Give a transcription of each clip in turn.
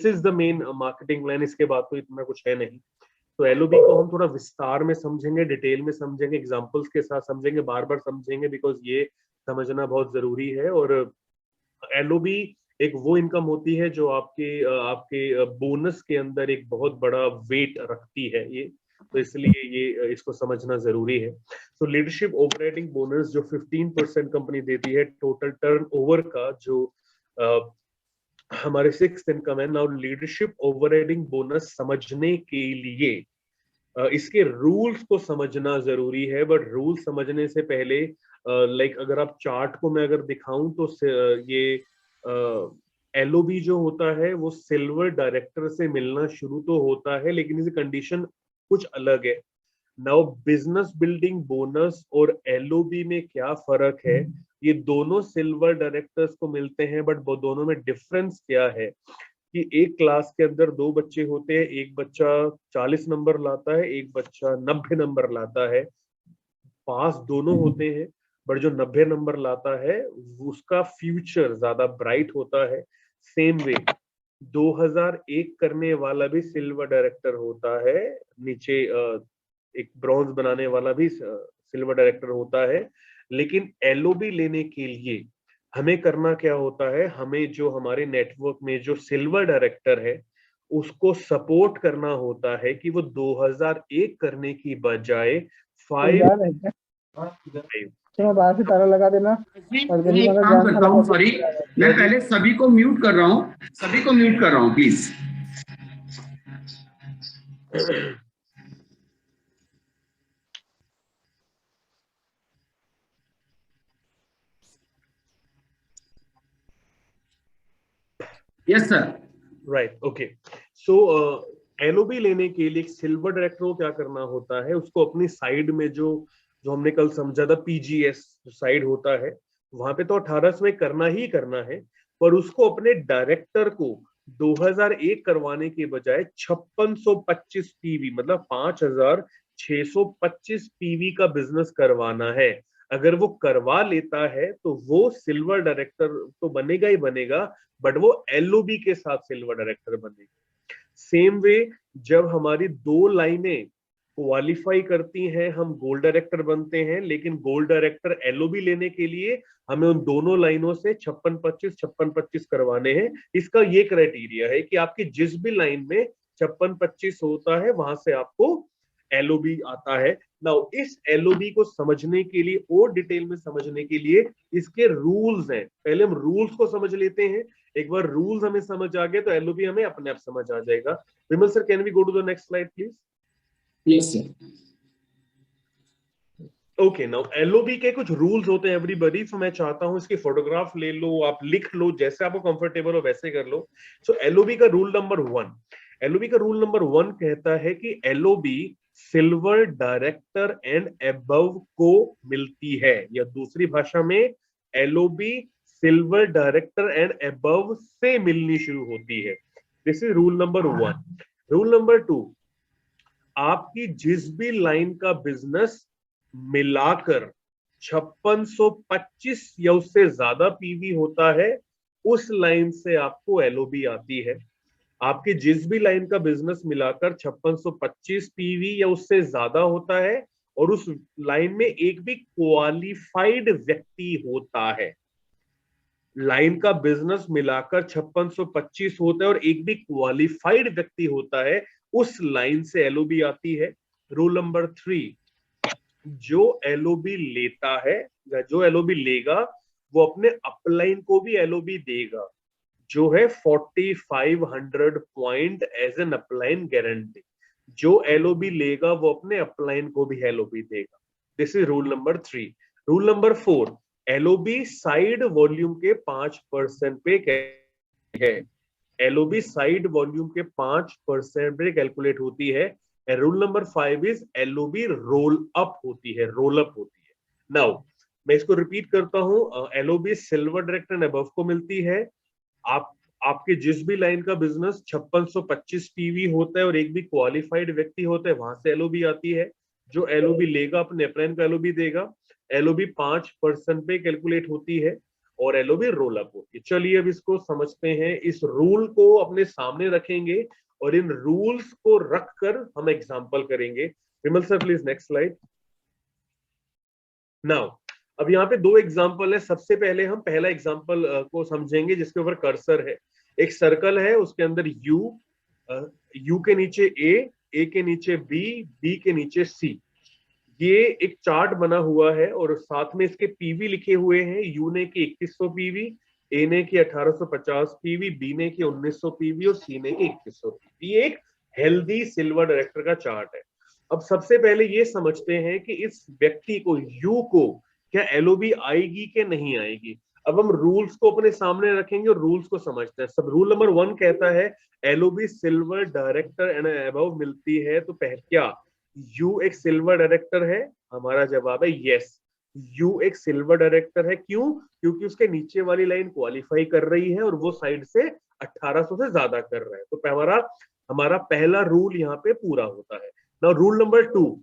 Is the main marketing plan, इसके बाद तो इतना कुछ है नहीं। तो एलओबी को हम थोड़ा विस्तार में समझेंगे, डिटेल में समझेंगे, एग्जांपल्स के साथ समझेंगे, बार बार समझेंगे, बिकॉज ये समझना बहुत जरूरी है। और एलओबी एक वो इनकम होती है जो आपके बोनस के अंदर एक बहुत बड़ा वेट रखती है ये, तो इसलिए ये इसको समझना जरूरी है। तो लीडरशिप ऑपरेटिंग बोनस जो 15% कंपनी देती है टोटल टर्नओवर का, जो हमारे 6th इनकम है। नाउ लीडरशिप ओवरहेडिंग बोनस समझने के लिए इसके रूल्स को समझना जरूरी है, बट रूल समझने से पहले लाइक अगर आप चार्ट को मैं अगर दिखाऊं तो ये एलओबी जो होता है वो सिल्वर डायरेक्टर से मिलना शुरू तो होता है, लेकिन इसकी कंडीशन कुछ अलग है। नाउ बिजनेस बिल्डिंग बोनस और एलओबी में क्या फर्क है? ये दोनों सिल्वर डायरेक्टर्स को मिलते हैं, बट वो दोनों में डिफरेंस क्या है कि एक क्लास के अंदर 2 बच्चे होते हैं, एक बच्चा 40 नंबर लाता है, एक बच्चा 90 नंबर लाता है। पास दोनों होते हैं, बट जो 90 नंबर लाता है उसका फ्यूचर ज्यादा ब्राइट होता है। सेम वे 2001 करने वाला भी सिल्वर डायरेक्टर होता है, नीचे एक ब्रॉन्ज बनाने वाला भी सिल्वर डायरेक्टर होता है। लेकिन एलओबी लेने के लिए हमें करना क्या होता है, हमें जो हमारे नेटवर्क में जो सिल्वर डायरेक्टर है उसको सपोर्ट करना होता है कि वो 2001 करने की बजाय 5 चलो बाहर से ताला लगा देना। और मैं एक काम करता हूँ, सॉरी मैं पहले सभी को म्यूट कर रहा हूँ, सभी को म्यूट कर रहा हूँ please. Yes sir. Right, okay. So LOB लेने के लिए सिल्वर डायरेक्टर को क्या करना होता है, उसको अपनी साइड में जो जो हमने कल समझा था पीजीएस साइड होता है, वहां पे तो 1800 में करना ही करना है, पर उसको अपने डायरेक्टर को 2001 करवाने के बजाय 5625 पीवी मतलब 5625 पीवी का बिजनेस करवाना है। अगर वो करवा लेता है तो वो सिल्वर डायरेक्टर तो बनेगा ही बनेगा, बट वो एलओबी के साथ सिल्वर डायरेक्टर बनेगा। सेम वे जब हमारी 2 लाइनें क्वालिफाई करती हैं हम गोल्ड डायरेक्टर बनते हैं, लेकिन गोल्ड डायरेक्टर एलओबी लेने के लिए हमें उन दोनों लाइनों से 5625 करवाने हैं। इसका ये क्राइटेरिया है कि आपकी जिस भी लाइन में 5625 होता है वहां से आपको एलओबी आता है। नाउ इस एलओबी को समझने के लिए और डिटेल में समझने के लिए इसके रूल्स हैं, पहले हम रूल्स को समझ लेते हैं। एक बार रूल्स हमें समझ आ गए तो एलओबी हमें अपने आप समझ आ जाएगा। Vimal sir, can we go to the next slide please? Yes sir. Okay, now LOB के कुछ रूल्स होते हैं एवरीबॉडी, तो मैं चाहता हूं इसकी फोटोग्राफ ले लो, आप लिख लो, जैसे आपको कंफर्टेबल हो वैसे कर लो। सो एलओबी का रूल नंबर 1, एलओबी का रूल नंबर 1 कहता है कि LOB silver director and above को मिलती है, या दूसरी भाषा में LOB silver director and above से मिलनी शुरू होती है। This is rule number 1। Rule number 2, आपकी जिस भी लाइन का बिजनेस मिलाकर 5625 या उससे ज्यादा पीवी होता है, उस लाइन से आपको एलओबी आती है। आपकी जिस भी लाइन का बिजनेस मिलाकर 5625 पीवी या उससे ज्यादा होता है और उस लाइन में एक भी क्वालिफाइड व्यक्ति होता है, लाइन का बिजनेस मिलाकर 5625 होता है और एक भी क्वालिफाइड व्यक्ति होता है, उस लाइन से एलओबी आती है। रूल नंबर 3, जो एलओबी लेता है या जो एलओबी लेगा वो अपने अपलाइन को भी एलओबी देगा, जो है 4500 point as an upline guarantee. जो एलओबी लेगा वो अपने अपलाइन को भी एलओबी देगा। This is rule number 3। Rule number 4, LOB side volume के 5% पे है। एलओबी साइड वॉल्यूम के 5% पे कैलकुलेट होती है। Rule number 5 is LOB roll up होती है, रोल अप होती है। नाउ मैं इसको रिपीट करता हूं, LOB silver director and above को मिलती है। आपके जिस भी लाइन का बिजनेस 5625 पीवी होता है और एक भी क्वालिफाइड व्यक्ति होता है, वहां से एलओबी आती है। जो एलओबी लेगा अपने अपलाइन को एलओबी देगा। एलओबी 5% पे कैलकुलेट होती है और एलओबी रोल अप होती है। चलिए अब इसको समझते हैं, इस रूल को अपने सामने रखेंगे और इन रूल्स को रखकर हम एग्जांपल करेंगे। Vimal sir please next slide. Now अब यहाँ पे दो एग्जांपल है। सबसे पहले हम पहला एग्जांपल को समझेंगे जिसके ऊपर कर्सर है। एक सर्कल है, उसके अंदर यू के नीचे ए के नीचे बी के नीचे सी। ये एक चार्ट बना हुआ है और साथ में इसके पीवी लिखे हुए हैं। यू ने के 2100 पीवी, ए ने के 1850 पीवी, बी ने के 1900 पीवी और सी ने के 2100 पीवी। ये एक हेल्दी सिल्वर डायरेक्टर का चार्ट है। अब सबसे पहले ये समझते हैं कि इस व्यक्ति को यू को क्या एलओबी आएगी कि नहीं आएगी। अब हम रूल्स को अपने सामने रखेंगे और रूल्स को समझते हैं। सब रूल नंबर 1 कहता है LOB silver director and above मिलती है तो क्या यू एक सिल्वर डायरेक्टर है? हमारा जवाब है यस, यू एक सिल्वर डायरेक्टर है। क्यों? क्योंकि उसके नीचे वाली लाइन क्वालिफाई कर रही है और वो साइड से 1800 से ज्यादा कर रहा है। तो हमारा पहला रूल यहाँ पे पूरा होता है। नाउ रूल नंबर 2,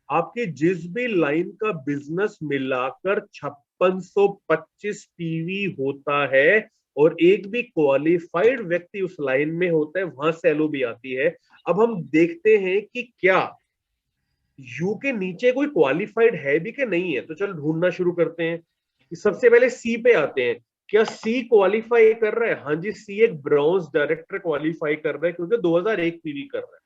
आपकी जिस भी लाइन का बिजनेस मिलाकर 5625 पीवी होता है और एक भी क्वालिफाइड व्यक्ति उस लाइन में होता है, वहां से एलओबी आती है। अब हम देखते हैं कि क्या यू के नीचे कोई क्वालिफाइड है भी कि नहीं है। तो चलो ढूंढना शुरू करते हैं। सबसे पहले सी पे आते हैं। क्या सी क्वालिफाई कर रहा है? हाँ जी, सी एक ब्रॉन्ज डायरेक्टर क्वालिफाई कर रहा है क्योंकि 2001 पीवी कर रहा है।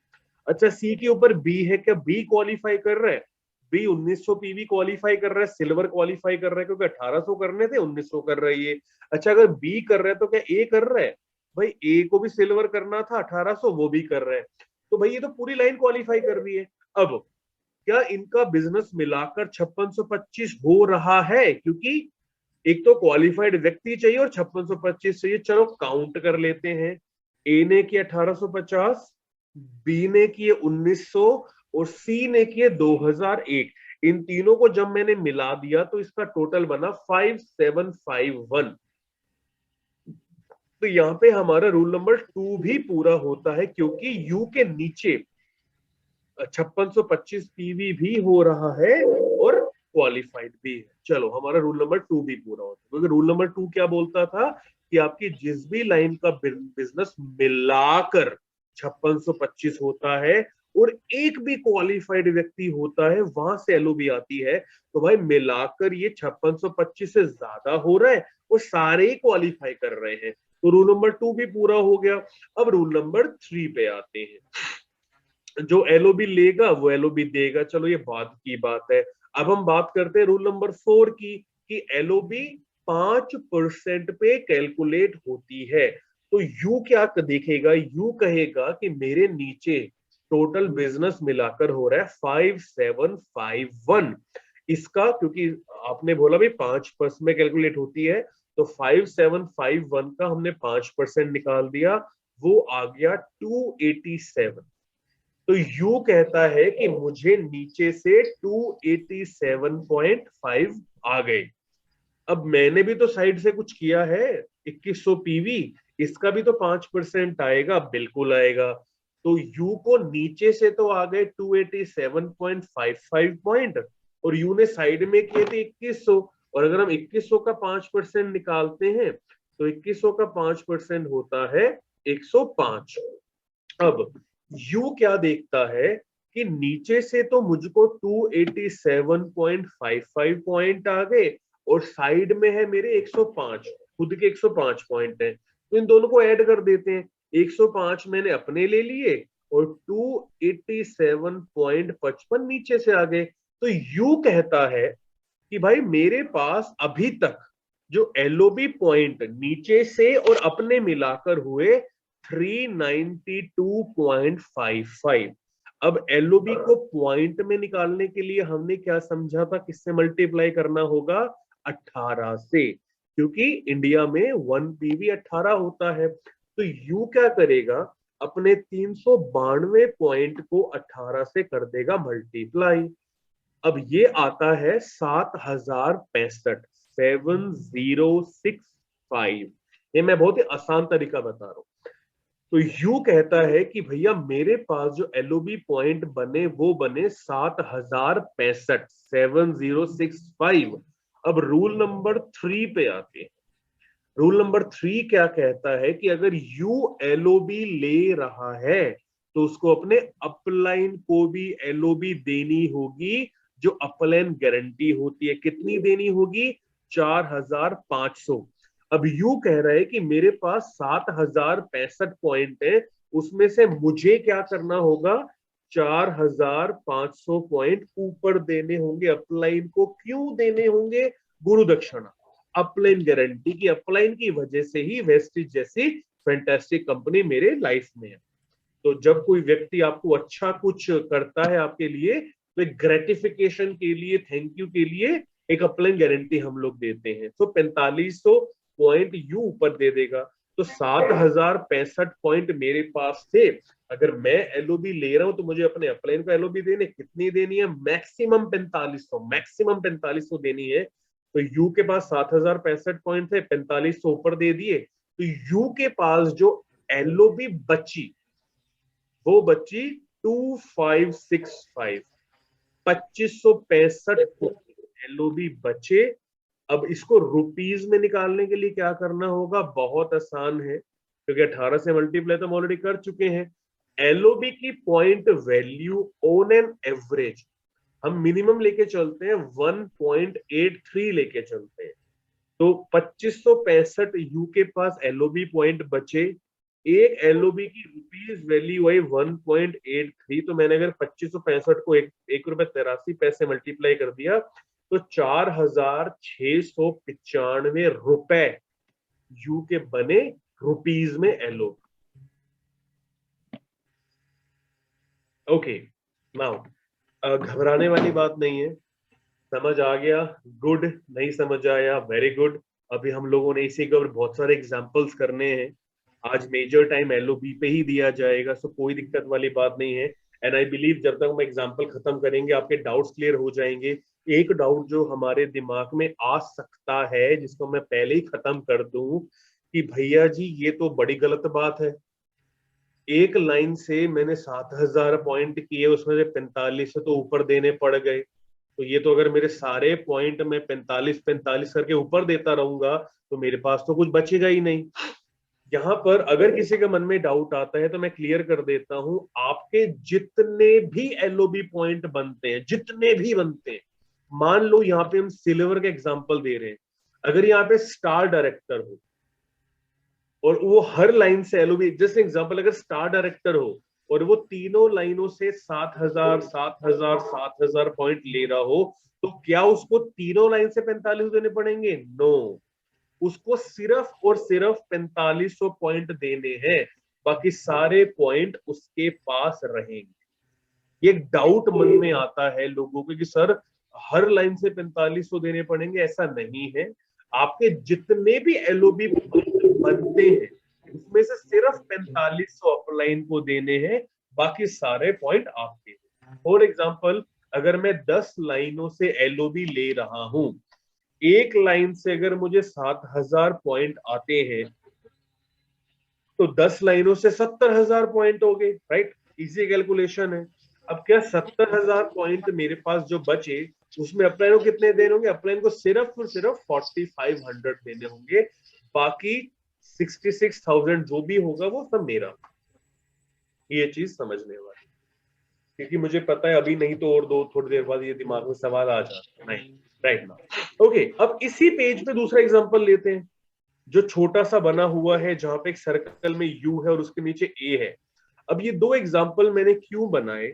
अच्छा, सी के ऊपर बी है, क्या बी क्वालिफाई कर रहा है? बी 1900 पीवी क्वालिफाई कर रहा है, सिल्वर क्वालिफाई कर रहा है क्योंकि 1800 करने थे, 1900 कर रहा है ये। अच्छा, अगर बी कर रहा है तो क्या ए कर रहा है? भाई ए को भी सिल्वर करना था, 1800 वो भी कर रहा है। तो भाई ये तो पूरी लाइन क्वालिफाई कर रही है। अब क्या इनका बिजनेस मिलाकर 5625 हो रहा है? क्योंकि एक तो क्वालिफाइड व्यक्ति चाहिए और 5625 चाहिए। चलो काउंट कर लेते हैं। ए ने किए 1850, बी ने किए 1900 और सी ने किए 2001। इन तीनों को जब मैंने मिला दिया तो इसका टोटल बना 5751। तो यहां पे हमारा रूल नंबर 2 भी पूरा होता है क्योंकि यू के नीचे 5625 पीवी भी हो रहा है और क्वालिफाइड भी है। चलो हमारा रूल नंबर 2 भी पूरा होता है क्योंकि रूल नंबर 2 क्या बोलता था कि आपकी जिस भी लाइन का बिजनेस मिलाकर 5625 होता है और एक भी क्वालिफाइड व्यक्ति होता है, वहां से एलओबी आती है। तो भाई मिलाकर ये 5625 से ज्यादा हो रहा है और सारे ही क्वालिफाई कर रहे हैं। तो रूल नंबर 2 भी पूरा हो गया। अब रूल नंबर 3 पे आते हैं। जो एलओबी लेगा वो एलओबी देगा। चलो ये बाद की बात है। अब हम बात करते हैं रूल नंबर 4 की कि एलओबी 5% पे कैलकुलेट होती है। तो यू क्या देखेगा? यू कहेगा कि मेरे नीचे टोटल बिजनेस मिलाकर हो रहा है 5751। इसका क्योंकि आपने बोला भाई 5% में कैलकुलेट होती है, तो 5751 का हमने 5% निकाल दिया, वो आ गया 287। तो यू कहता है कि मुझे नीचे से 287.5 आ गए। अब मैंने भी तो साइड से कुछ किया है, 2100 पीवी, इसका भी तो 5% आएगा, बिल्कुल आएगा। तो यू को नीचे से तो आ गए 287.55 पॉइंट और यू ने साइड में किए थे 2100। और अगर हम 2100 का 5% निकालते हैं तो 2100 का 5% होता है 105। अब यू क्या देखता है कि नीचे से तो मुझको 287.55 पॉइंट आ गए और साइड में है मेरे 105, खुद के 105 पॉइंट है। तो इन दोनों को ऐड कर देते हैं। 105 मैंने अपने ले लिए और 287.55 नीचे से आ गए। तो यू कहता है कि भाई मेरे पास अभी तक जो एलओबी पॉइंट नीचे से और अपने मिलाकर हुए 392.55। अब एलओबी को पॉइंट में निकालने के लिए हमने क्या समझा था? किससे मल्टीप्लाई करना होगा? 18 से, क्योंकि इंडिया में 1 पीवी 18 होता है। तो यू क्या करेगा? अपने 392 पॉइंट को 18 से कर देगा मल्टीप्लाई। अब ये आता है 7065, 7065। ये मैं बहुत ही आसान तरीका बता रहा हूं। तो यू कहता है कि भैया मेरे पास जो एलओबी पॉइंट बने वो बने 7065, 7065। अब रूल नंबर 3 पे आते हैं। रूल नंबर 3 क्या कहता है कि अगर यू एलओबी ले रहा है तो उसको अपने अपलाइन को भी एलओबी देनी होगी, जो अपलाइन गारंटी होती है। कितनी देनी होगी? 4500। अब यू कह रहा है कि मेरे पास 7065 पॉइंट है, उसमें से मुझे क्या करना होगा? 4500 पॉइंट ऊपर देने होंगे अपलाइन को। क्यों देने होंगे? गुरु दक्षिणा, अपलाइन गारंटी की, अपलाइन की वजह से ही वेस्टिज जैसी फैंटास्टिक कंपनी मेरे लाइफ में है। तो जब कोई व्यक्ति आपको अच्छा कुछ करता है आपके लिए, तो एक ग्रेटिफिकेशन के लिए, थैंक यू के लिए एक अपलाइन गारंटी हम लोग देते हैं। तो 4500 पॉइंट यू ऊपर दे देगा। तो 7065 पॉइंट मेरे पास थे। अगर मैं एलओबी ले रहा हूं तो मुझे अपने अपलाइन को एलओबी देने कितनी देनी है? मैक्सिमम 4500, मैक्सिमम 4500 देनी है। तो यू के पास 7065 पॉइंट थे, 4500 ऊपर दे दिए, तो यू के पास जो एलओबी बची वो बची 2565, 2565 एलओबी बचे। अब इसको रुपीज में निकालने के लिए क्या करना होगा? बहुत आसान है, क्योंकि 18 से मल्टीप्लाई तो हम ऑलरेडी कर चुके हैं। एलओबी की point value on an average हम मिनिमम लेके चलते हैं 1.83 लेके चलते हैं। तो 2565 यू के पास एलओबी पॉइंट बचे, एक एलओबी की रुपीज वैल्यू आई 1.83। तो मैंने अगर 2565 को 1.83 मल्टीप्लाई कर दिया तो 4695 रुपए यू के बने रुपीज में एलओबी। ओके, नाउ घबराने वाली बात नहीं है। समझ आ गया? गुड। नहीं समझ आया? Very good. अभी हम लोगों ने इसी के ऊपर बहुत सारे एग्जांपल्स करने हैं। आज मेजर टाइम एलओबी पे ही दिया जाएगा, सो कोई दिक्कत वाली बात नहीं है। एंड आई बिलीव जब तक हम एग्जांपल खत्म करेंगे आपके डाउट्स क्लियर हो जाएंगे। एक डाउट जो हमारे दिमाग में आ सकता है, जिसको मैं पहले ही खत्म कर दूं, कि भैया जी ये तो बड़ी गलत बात है, एक लाइन से मैंने 7000 पॉइंट किए, उसमें से 45 से तो ऊपर देने पड़ गए। तो ये तो अगर मेरे सारे पॉइंट में 45 करके ऊपर देता रहूंगा तो मेरे पास तो कुछ बचेगा ही नहीं। यहाँ पर अगर किसी के मन में डाउट आता है तो मैं क्लियर कर देता हूं, आपके जितने भी एलओबी पॉइंट बनते हैं, जितने भी बनते हैं, मान लो यहाँ पे हम सिल्वर का एग्जांपल दे रहे हैं, अगर यहाँ पे स्टार डायरेक्टर हो और वो हर लाइन से एलओबी, जैसे एग्जांपल अगर स्टार डायरेक्टर हो और वो तीनों लाइनों से 7000 7000 7000 पॉइंट ले रहा हो, तो क्या उसको तीनों लाइन से 45 देने पड़ेंगे? नो, उसको सिर्फ और सिर्फ 4500 पॉइंट देने हैं, बाकी सारे पॉइंट उसके पास रहेंगे। ये डाउट मन में आता है लोगों को कि सर हर लाइन से 4500 देने पड़ेंगे, ऐसा नहीं है। आपके जितने भी एलओबी बनते हैं उसमें से सिर्फ 4500 अपलाइन को देने हैं, बाकी सारे पॉइंट आपके हैं। फॉर एग्जांपल अगर मैं 10 लाइनों से एलओबी ले रहा हूं, एक लाइन से अगर मुझे 7000 पॉइंट आते हैं तो 10 लाइनों से 70000 पॉइंट हो गए, राइट? इजी कैलकुलेशन है। अब क्या 70000 पॉइंट मेरे पास जो बचे उसमें अपलाइन को कितने देने होंगे? अपलाइन को सिर्फ और सिर्फ 4500 देने होंगे, बाकी 66,000 जो भी होगा वो सब मेरा। ये चीज समझने वाली, क्योंकि मुझे पता है अभी नहीं तो और दो थोड़ी देर बाद ये दिमाग में सवाल आ जाता है। नहीं, राइट ना? ओके, अब इसी पेज पे दूसरा एग्जांपल लेते हैं जो छोटा सा बना हुआ है, जहां पे एक सर्कल में यू है और उसके नीचे ए है। अब ये दो एग्जांपल मैंने क्यों बनाए?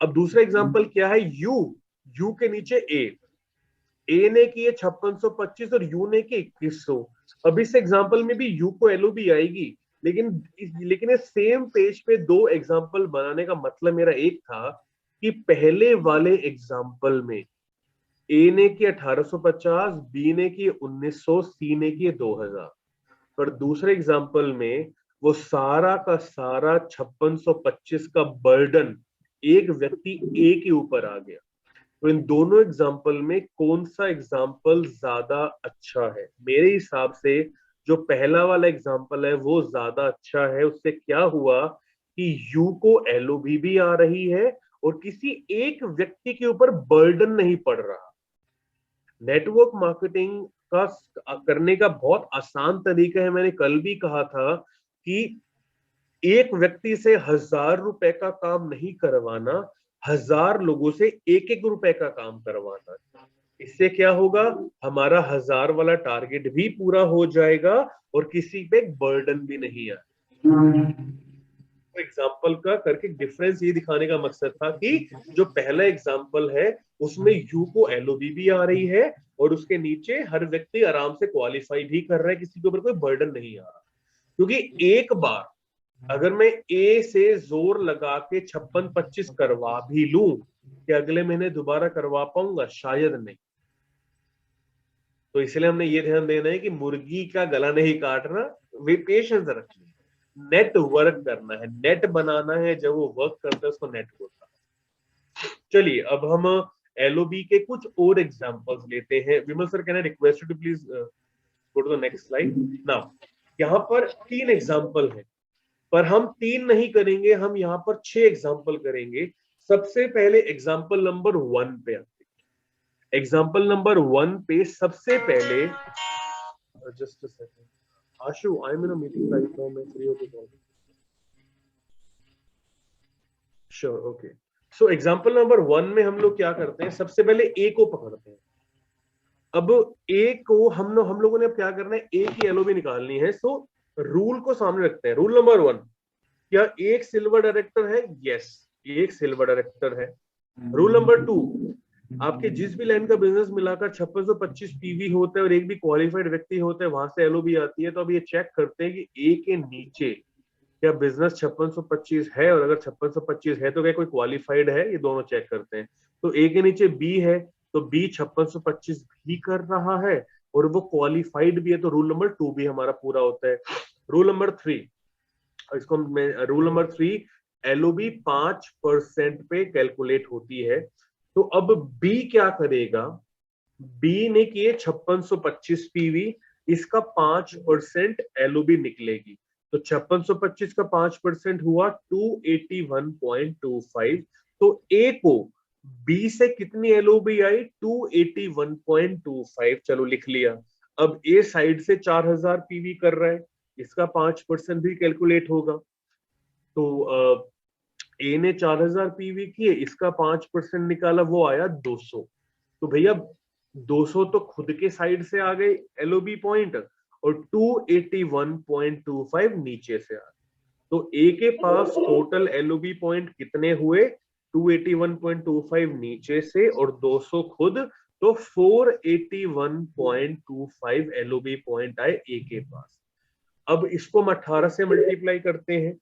अब दूसरा एग्जांपल क्या है? यू के नीचे ए ने किए 5625 और यू ने किए 2100। अब इस एग्जांपल में भी यू को एलओबी आएगी, लेकिन इस सेम पेज पे दो एग्जांपल बनाने का मतलब मेरा एक था कि पहले वाले एग्जांपल में ए ने किए 1850, बी ने किए 1900, सी ने किए 2000, पर दूसरे एग्जांपल में वो सारा का सारा 5625 का बर्डन एक व्यक्ति ए के ऊपर आ गया। तो इन दोनों एग्जाम्पल में कौन सा एग्जाम्पल ज्यादा अच्छा है? मेरे हिसाब से जो पहला वाला एग्जाम्पल है वो ज्यादा अच्छा है। उससे क्या हुआ कि यू को एलओबी भी आ रही है और किसी एक व्यक्ति के ऊपर बर्डन नहीं पड़ रहा। नेटवर्क मार्केटिंग इसका करने का बहुत आसान तरीका है। मैंने कल भी कहा था कि एक व्यक्ति से 1000 रुपए का काम नहीं करवाना, 1000 लोगों से 1-1 रुपए का काम करवाना। इससे क्या होगा, हमारा 1000 वाला टारगेट भी पूरा हो जाएगा और किसी पे बर्डन भी नहीं आएगा। एग्जाम्पल का करके डिफरेंस ये दिखाने का मकसद था कि जो पहला एग्जाम्पल है उसमें यू को एलओबी भी आ रही है और उसके नीचे हर व्यक्ति आराम से क्वालिफाई भी कर रहा है, किसी के ऊपर कोई बर्डन नहीं आ रहा। क्योंकि एक बार अगर मैं ए से जोर लगा के 56-25 करवा भी लूं, कि अगले महीने दोबारा करवा पाऊंगा? शायद नहीं। तो इसलिए हमने ये ध्यान देना है कि मुर्गी का गला नहीं काटना, वे पेशेंस रखनी है, नेट वर्क करना है, नेट बनाना है। जब वो वर्क करता है उसको नेट बोलता है। चलिए अब हम एलओबी के कुछ और एग्जांपल्स लेते हैं। Vimal sir, can I request you to please go to the next slide now. यहाँ पर 3 एग्जांपल है, पर हम 3 नहीं करेंगे, हम यहाँ पर 6 एग्जांपल करेंगे। सबसे पहले एग्जांपल नंबर 1 पे आते हैं। एग्जांपल नंबर 1 पे सबसे पहले, just a second Ashu, I am in a meeting right now, मैं फ्री होके call. Sure, okay. So example number 1 में हम लोग क्या करते हैं, सबसे पहले ए को पकड़ते हैं। अब ए को हम लोगों ने अब क्या करना है, ए की एलओबी निकालनी है। सो रूल को सामने रखते हैं। रूल नंबर 1, क्या एक सिल्वर डायरेक्टर है? यस, एक सिल्वर डायरेक्टर है। रूल नंबर 2, आपके जिस भी लाइन का बिजनेस मिलाकर 5625 पीवी होता है और एक भी क्वालिफाइड व्यक्ति होता है, वहां से एलओबी आती है। तो अब ये चेक करते हैं कि ए के नीचे क्या बिजनेस 5625 है, और अगर 5625 है तो क्या कोई क्वालिफाइड है, ये दोनों चेक करते हैं। तो ए के नीचे बी है, तो बी 5625 भी कर रहा है और वो क्वालिफाइड भी है, तो रूल नंबर 2 भी हमारा पूरा होता है। रूल नंबर 3, इसको रूल नंबर 3, एलओबी 5% पे कैलकुलेट होती है। तो अब बी क्या करेगा, बी ने किए 5625 पीवी, इसका 5% एलओबी निकलेगी। तो 5625 का 5% हुआ 281.25। तो ए को बी से कितनी एलओबी आई? 281.25। चलो लिख लिया। अब ए साइड से 4000 पीवी कर रहा है, इसका 5% भी कैलकुलेट होगा। तो ए ने 4000 पीवी किए, इसका 5% निकाला, वो आया 200। तो भैया 200 तो खुद के साइड से आ गए एलओबी पॉइंट, और 281.25 नीचे से आ गए। तो ए के पास टोटल एलओबी पॉइंट कितने हुए? 281.25 नीचे से और 200 खुद, तो 481.25 एलओबी पॉइंट आए ए के पास। अब इसको हम 18 से मल्टीप्लाई करते हैं,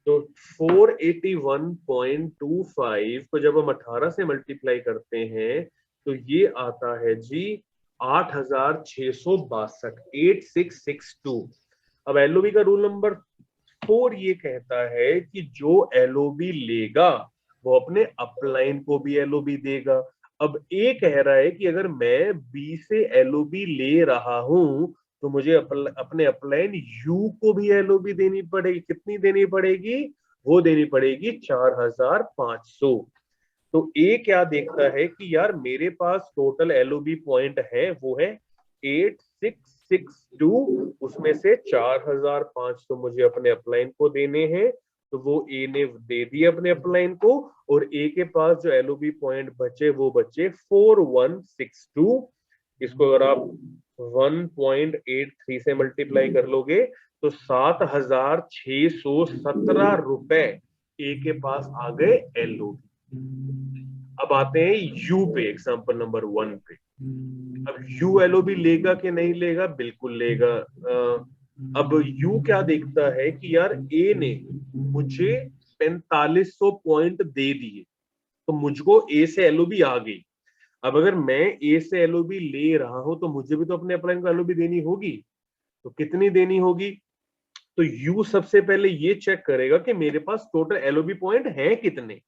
तो 481.25 को जब हम 18 से मल्टीप्लाई करते हैं तो ये आता है जी 8662, 8662। अब एलओबी का रूल नंबर 4 ये कहता है कि जो एलओबी लेगा वो अपने अपलाइन को भी एलओबी देगा। अब ए कह रहा है कि अगर मैं बी से एलओबी ले रहा हूं तो मुझे अपने अपलाइन यू को भी एलओबी देनी पड़ेगी। कितनी देनी पड़ेगी? वो देनी पड़ेगी 4500। तो ए क्या देखता है कि यार मेरे पास टोटल एलओबी पॉइंट है, वो है 8662, उसमें से 4500 मुझे अपने अपलाइन को देने हैं। तो वो ए ने दे दिए अपने अपलाइन को, और ए के पास जो एलओबी पॉइंट बचे वो बचे 4162। इसको अगर आप 1.83 से मल्टीप्लाई कर लोगे तो 7617 रुपए ए के पास आ गए एलओबी। अब आते हैं यू पे, एग्जांपल नंबर 1 पे। अब यू एलओबी लेगा कि नहीं लेगा? बिल्कुल लेगा। अब यू क्या देखता है कि यार ए ने मुझे 4500 पॉइंट दे दिए, तो मुझको ए से एलओबी आ गई। अब अगर मैं ए से एलओबी ले रहा हूं तो मुझे भी तो अपने अपलाइन को एलओबी देनी होगी। तो कितनी देनी होगी? तो यू सबसे पहले ये चेक करेगा कि मेरे पास टोटल एलओबी पॉइंट है कितने।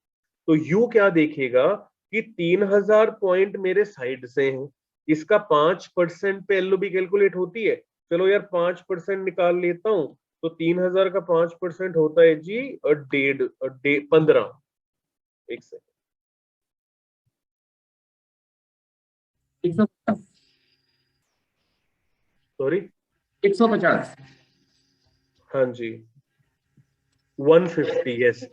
तो यू क्या देखेगा कि 3000 पॉइंट मेरे साइड से हैं, इसका 5% पे एलओबी कैलकुलेट होती है। चलो यार 5% निकाल लेता हूं, तो 3000 का 5% होता है जी 15। एक सेकंड, 150। सॉरी 150। हाँ जी 150, यस।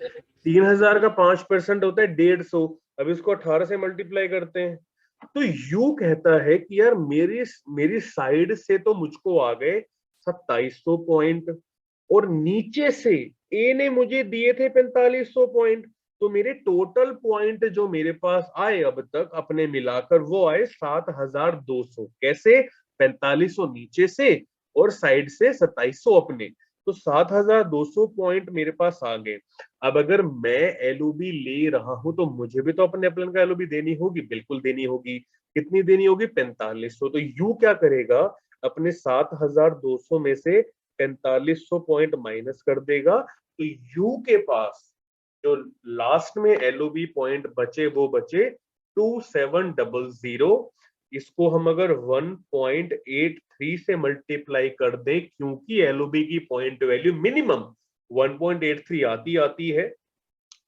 3000 का 5% होता है 150। अब इसको 18 से मल्टीप्लाई करते हैं तो यू कहता है कि यार मेरी साइड से तो मुझको आ गए 2700 पॉइंट, और नीचे से ए ने मुझे दिए थे 4500 पॉइंट, तो मेरे टोटल पॉइंट जो मेरे पास आए अब तक अपने मिलाकर वो आए 7200। कैसे? 4500 नीचे से और साइड से 2700 अपने, तो 7200 पॉइंट मेरे पास आ गए। अब अगर मैं एलओबी ले रहा हूं तो मुझे भी तो अपने अपलन का एलओबी देनी होगी, बिल्कुल देनी होगी। कितनी देनी होगी? 4500। तो यू क्या करेगा? अपने 7200 में से 4500 पॉइंट माइनस कर देगा, तो यू के पास जो लास्ट में एलओबी पॉइंट बचे वो बचे 2700। इसको हम अगर 1.83 से मल्टीप्लाई कर दें, क्योंकि एलओबी की पॉइंट वैल्यू मिनिमम 1.83 आती है,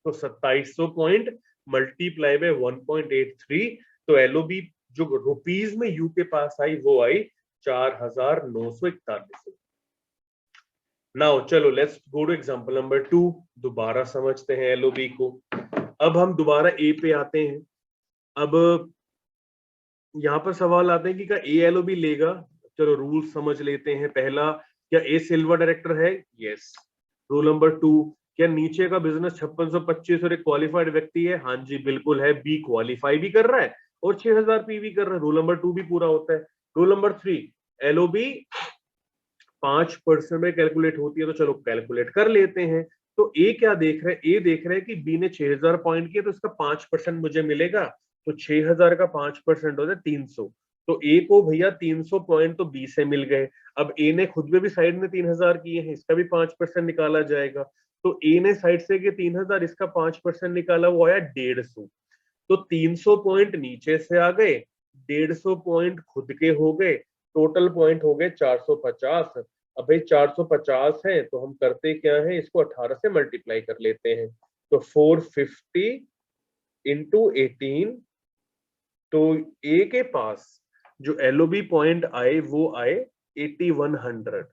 तो 2700 पॉइंट मल्टीप्लाई बाय 1.83, तो एलओबी जो रुपीज में यू के पास आई वो आई 4941। नाउ चलो let's go two example number 2। दोबारा समझते हैं एलओबी को। अब हम दोबारा ए पे आते हैं। अब यहाँ पर सवाल आते हैं कि क्या ए एलओबी लेगा? चलो रूल समझ लेते हैं। पहला, क्या ए सिल्वर डायरेक्टर है? यस। रूल नंबर 2, क्या नीचे का बिजनेस 5625 और एक क्वालिफाइड व्यक्ति है? हाँ जी बिल्कुल है। बी क्वालिफाई भी कर रहा है और 6000 पीवी कर रहा है। रूल नंबर 2 भी पूरा होता है। रूल नंबर 3, एलओबी 5% में कैलकुलेट होती है, तो चलो कैलकुलेट कर लेते हैं। तो ए क्या देख रहे हैं? ए देख रहे हैं कि बी ने 6000 पॉइंट किया तो इसका 5% मुझे मिलेगा, तो 6000 का 5% होता है 300। तो ए को भैया 300 पॉइंट तो बी से मिल गए। अब ए ने खुद में भी साइड में 3000 किए हैं, इसका भी 5% निकाला जाएगा। तो ए ने साइड से किए 3000, इसका 5% निकाला, वो आया 150। तो 300 पॉइंट नीचे से आ गए, 150 पॉइंट खुद के हो गए, टोटल पॉइंट हो गए 450। अब भाई 450 है तो हम करते क्या है, इसको 18 से मल्टीप्लाई कर लेते हैं। तो 450 इंटू 18, तो ए के पास जो एलओबी पॉइंट आए वो आए 8100।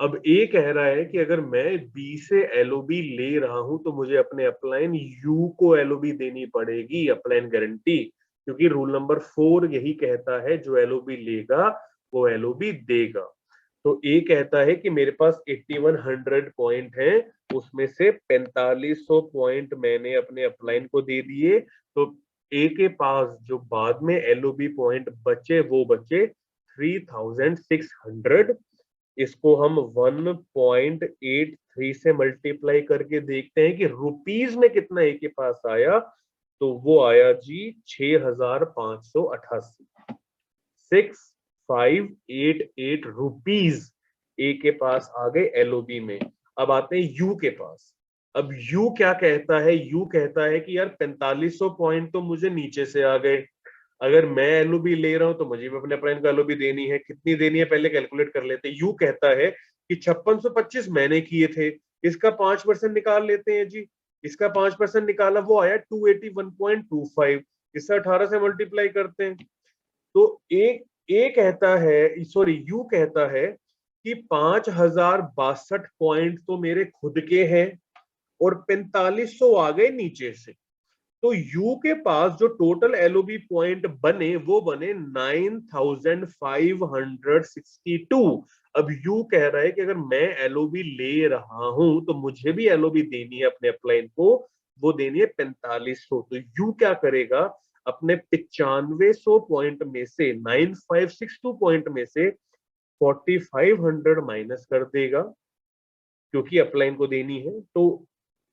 अब ए कह रहा है कि अगर मैं बी से एलओबी ले रहा हूं तो मुझे अपने अपलाइन यू को एलओबी देनी पड़ेगी, अपलाइन गारंटी, क्योंकि रूल नंबर 4 यही कहता है जो एलओबी लेगा वो एलओबी देगा। तो ए कहता है कि मेरे पास 8100 पॉइंट हैं, उसमें से 4500 पॉइंट मैंने अपने अपलाइन को दे दिए, तो ए के पास जो बाद में एलओबी पॉइंट बचे वो बचे 3600। इसको हम 1.83 से मल्टीप्लाई करके देखते हैं कि रुपीज में कितना ए के पास आया, तो वो आया जी 6588। 6588 रुपीज ए के पास आ गए एलओबी में। अब आते हैं यू के पास। अब यू क्या कहता है? यू कहता है कि यार 4500 पॉइंट तो मुझे नीचे से आ गए, अगर मैं एलओबी ले रहा हूं तो मुझे भी अपने अपलाइन को एलओबी देनी है। कितनी देनी है पहले कैलकुलेट कर लेते हैं। यू कहता है कि 5625 मैंने किए थे, इसका 5% निकाल लेते हैं जी। इसका 5% निकाला, वो आया 281.25। इससे 18 से मल्टीप्लाई करते हैं। तो ए कहता है, सॉरी यू कहता है कि 5062 पॉइंट तो मेरे खुद के हैं और 4500 आ गए नीचे से। तो यू के पास जो टोटल एलओबी पॉइंट बने वो बने 9562। अब यू कह रहा है कि अगर मैं एलओबी ले रहा हूं तो मुझे भी एलओबी देनी है अपने अपलाइन को, वो देनी है 4500। तो यू क्या करेगा? अपने 9500 पॉइंट में से 9562 पॉइंट में से 4500 माइनस कर देगा, क्योंकि अपलाइन को देनी है। तो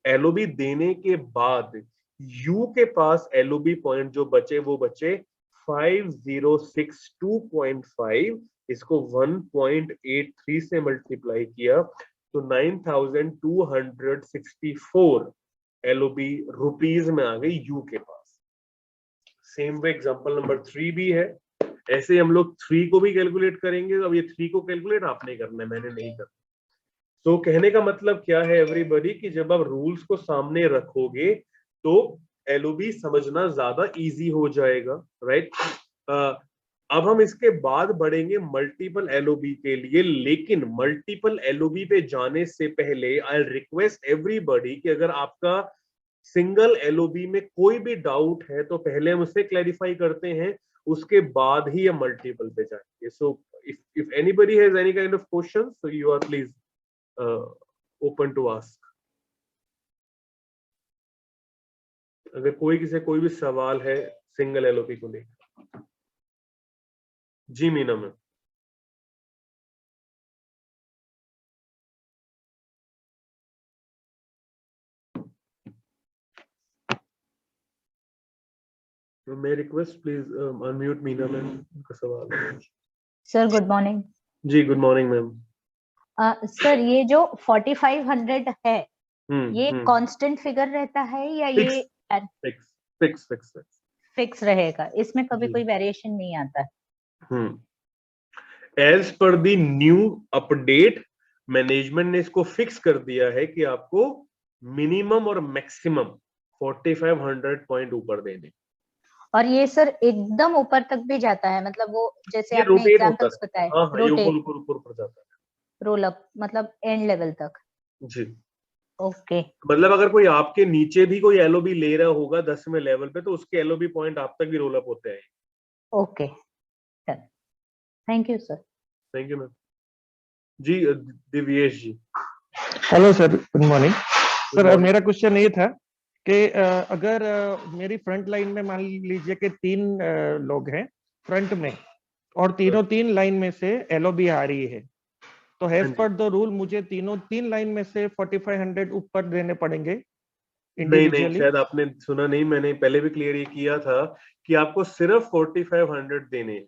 एलओबी देने के बाद यू के पास एलओबी पॉइंट जो बचे वो बचे 5062.5। इसको 1.83 से मल्टीप्लाई किया तो 9264 एलओबी रुपीज में आ गई यू के पास। सेम वे एग्जांपल नंबर 3 भी है। ऐसे हम लोग 3 को भी कैलकुलेट करेंगे। अब ये 3 को कैलकुलेट आपने करना है, मैंने नहीं करना। तो कहने का मतलब क्या है एवरीबॉडी, कि जब आप रूल्स को सामने रखोगे तो एलओबी समझना ज्यादा इजी हो जाएगा, राइट। अब हम इसके बाद बढ़ेंगे मल्टीपल एलओबी के लिए, लेकिन मल्टीपल एलओबी पे जाने से पहले आई रिक्वेस्ट एवरीबॉडी कि अगर आपका सिंगल एलओबी में कोई भी डाउट है तो पहले हम उसे क्लैरिफाई करते हैं, उसके बाद ही हम मल्टीपल पे जाएंगे. सो if anybody has any kind of questions, so you are please open to ask. अगर कोई भी सवाल है सिंगल एलओपी को लेकर. जी मीना मैम. मैं request please unmute Meena ma'am का सवाल है. Sir good morning. जी गुड मॉर्निंग मैम. सर ये जो 4500 है ये हम्म. कांस्टेंट फिगर रहता है या ये फिक्स रहेगा, इसमें कभी कोई वेरिएशन नहीं आता है? As per the new update management ने इसको फिक्स कर दिया है कि आपको मिनिमम और मैक्सिमम 4500 पॉइंट ऊपर देने. और ये सर एकदम ऊपर तक भी जाता है, मतलब वो जैसे ये आपने एग्जांपल्स बताए ऊपर जाता है, रोल अप मतलब एंड लेवल तक. जी ओके. मतलब अगर कोई आपके नीचे भी कोई एलओबी ले रहा होगा 10वें लेवल पे तो उसके एलओबी पॉइंट आप तक भी रोल अप होते हैं. Okay sir, thank you sir. Thank you ma'am. जी Divyesh ji. Hello sir, good morning sir. मेरा क्वेश्चन ये था कि अगर मेरी फ्रंट लाइन में मान लीजिए कि 3 लोग हैं फ्रंट में और तीनों 3 लाइन में से एलओबी आ रही है, तो एज पर द रूल मुझे तीनों 3 लाइन में से 4500 ऊपर देने पड़ेंगे नहीं, शायद आपने सुना नहीं, मैंने पहले भी क्लियर ये किया था कि आपको सिर्फ 4500 देने हैं.